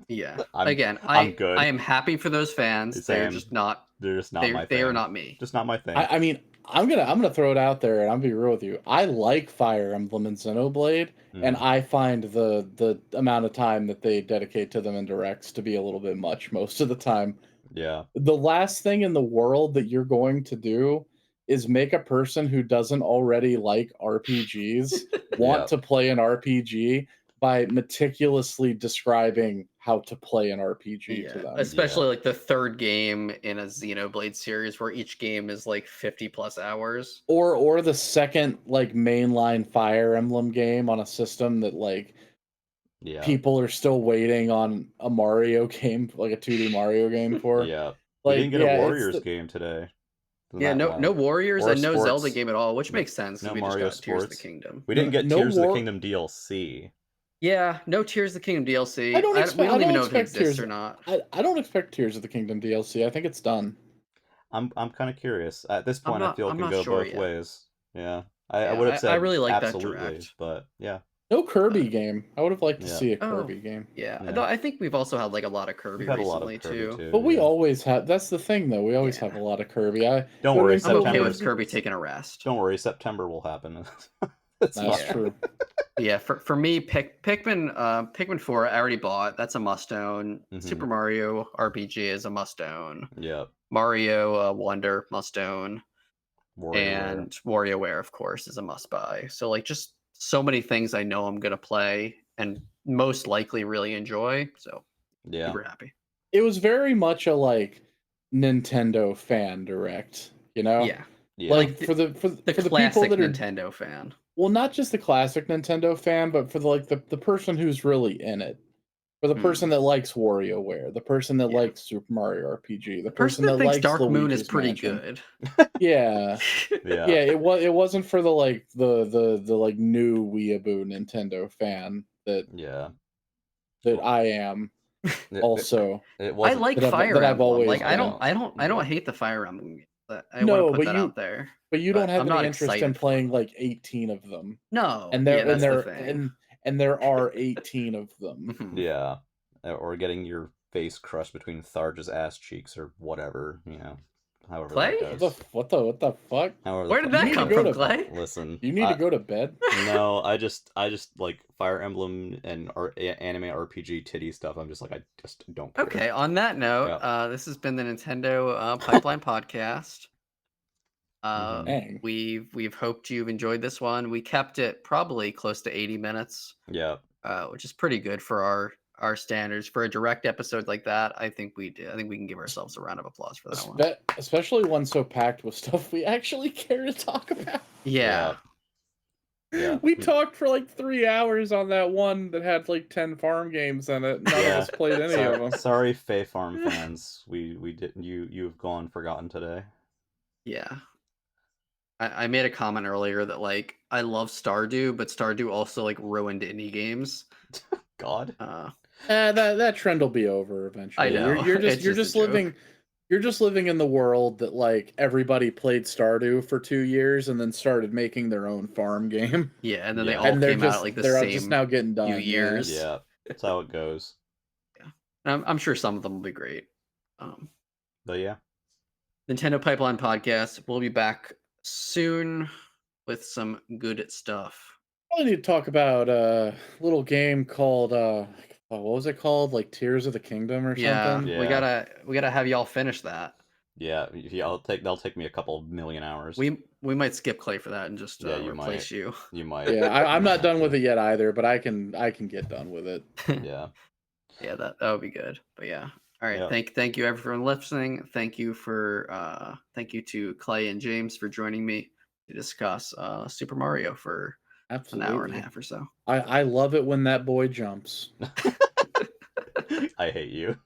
Yeah. I'm Again, I'm I good. am happy for those fans. They're Same. just not They're just not my they are thing. not me. Just not my thing. I mean, I'm gonna throw it out there, and I'm gonna be real with you. I like Fire Emblem and Xenoblade, and Hmm. I find the amount of time that they dedicate to them in directs to be a little bit much most of the time. Yeah. The last thing in the world that you're going to do is make a person who doesn't already like RPGs want Yeah. to play an RPG by meticulously describing how to play an RPG to Yeah. them. Yeah. Especially like the third game in a Xenoblade series where each game is like 50 plus hours. Or the second like mainline Fire Emblem game on a system that like Yeah. people are still waiting on a Mario game, like a 2D Mario game for. Yeah. We Like, didn't get a yeah, it's Warriors the game today. Isn't Yeah, that no wild? Warriors Or and no Zelda sports. game at all, which No, makes sense because no we just Mario got Tears of the Sports. Kingdom. We didn't get no Tears of the war. Kingdom DLC. Yeah, no Tears of the Kingdom DLC. We I don't even don't know if it expect exists Tears. or not. I don't expect Tears of the Kingdom DLC. I think it's done. I'm kind of curious. At this point, I feel it I'm can not go sure both yet. ways. Yeah. I Yeah, would have I said really like that absolutely, direct. but yeah. No Kirby But game. I would have liked to Yeah. see a oh, Kirby game. yeah. Yeah. Though I think we've also had like a lot of We've Kirby had a lot of recently Kirby too. too. But we Yeah. always have. That's the thing, though. We always have Yeah. a lot of Kirby. It Don't would worry, have been I'm cool okay if with September. Kirby taking a rest. Don't worry, September will happen. It's That's fine. true. Yeah, for me, Pikmin 4, I already bought. That's a must own. Super Mhm. Mario RPG is a must own. Yep. Mario Wonder must own, WarioWare. and WarioWare, of course, is a must buy. So like, just so many things I know I'm gonna play and most likely really enjoy. So Yeah. super happy. It was very much a like Nintendo fan direct, you know? Yeah, Yeah. Like the for the the people classic that are Nintendo fan. well, not just the classic Nintendo fan, but for the person who's really in it. For the Hmm. person that likes WarioWare, the person that Yeah. likes Super Mario RPG, the The person person that that thinks likes Dark Moon is Luigi's pretty Mansion. good. Yeah. Yeah. Yeah, it wasn't for the like the like new weeaboo Nintendo fan that Yeah. I am It also. it I wasn't. like That I've Fire always Emblem. Like I been. don't I Yeah. don't hate the Fire Emblem games. I want to No, put that out there. but you don't But have I'm any not interest in excited for playing them. like 18 of them. No, And yeah, there that's the thing. and there are 18 of them. Mhm. Yeah. Or getting your face crushed between Tharge's ass cheeks or whatever, however Clay? that goes. What the fuck? However the Where did fuck You that need to come go from, to Clay? Listen, You need to go to bed. no, I just like Fire Emblem and anime RPG titty stuff. I'm just like, I just don't care. Okay, on that note, Yeah. this has been the Nintendo Pipeline Podcast. Dang. We've hoped you've enjoyed this one. We kept it probably close to 80 minutes, Yeah. which is pretty good for our standards. For a direct episode like that, I think we did. I think we can give ourselves a round of applause for that one. Especially one so packed with stuff we actually care to talk about. Yeah. Yeah. We talked for like 3 hours on that one that had like 10 farm games in it. None of us played any of them. Sorry, Fae Farm fans. We didn't. You've gone forgotten today. Yeah. I made a comment earlier that like I love Stardew, but Stardew also like ruined indie games. God. That trend will be over eventually. I know. You're It's just just a joke. living in the world that like everybody played Stardew for 2 years and then started making their own farm game. Yeah, and then they Yeah. all And came out at like the they're same just now getting done. few years. Yeah, that's how it goes. Yeah, and I'm sure some of them will be great. But yeah, Nintendo Pipeline Podcast. We'll be back soon with some good stuff. I need to talk about a little game called what was it called? Like Tears of the Kingdom or something? Yeah, we gotta have y'all finish that. yeah. They'll take me a couple million hours. We might skip Clay for that and just you replace you. You might. Yeah, I'm not done with it yet either, but I can get done with it. Yeah. Yeah, that would be good. But yeah. All right. Yeah. Thank you everyone listening. Thank you to Clay and James for joining me to discuss Super Mario for Absolutely. an hour and a half or so. I love it when that boy jumps. I hate you.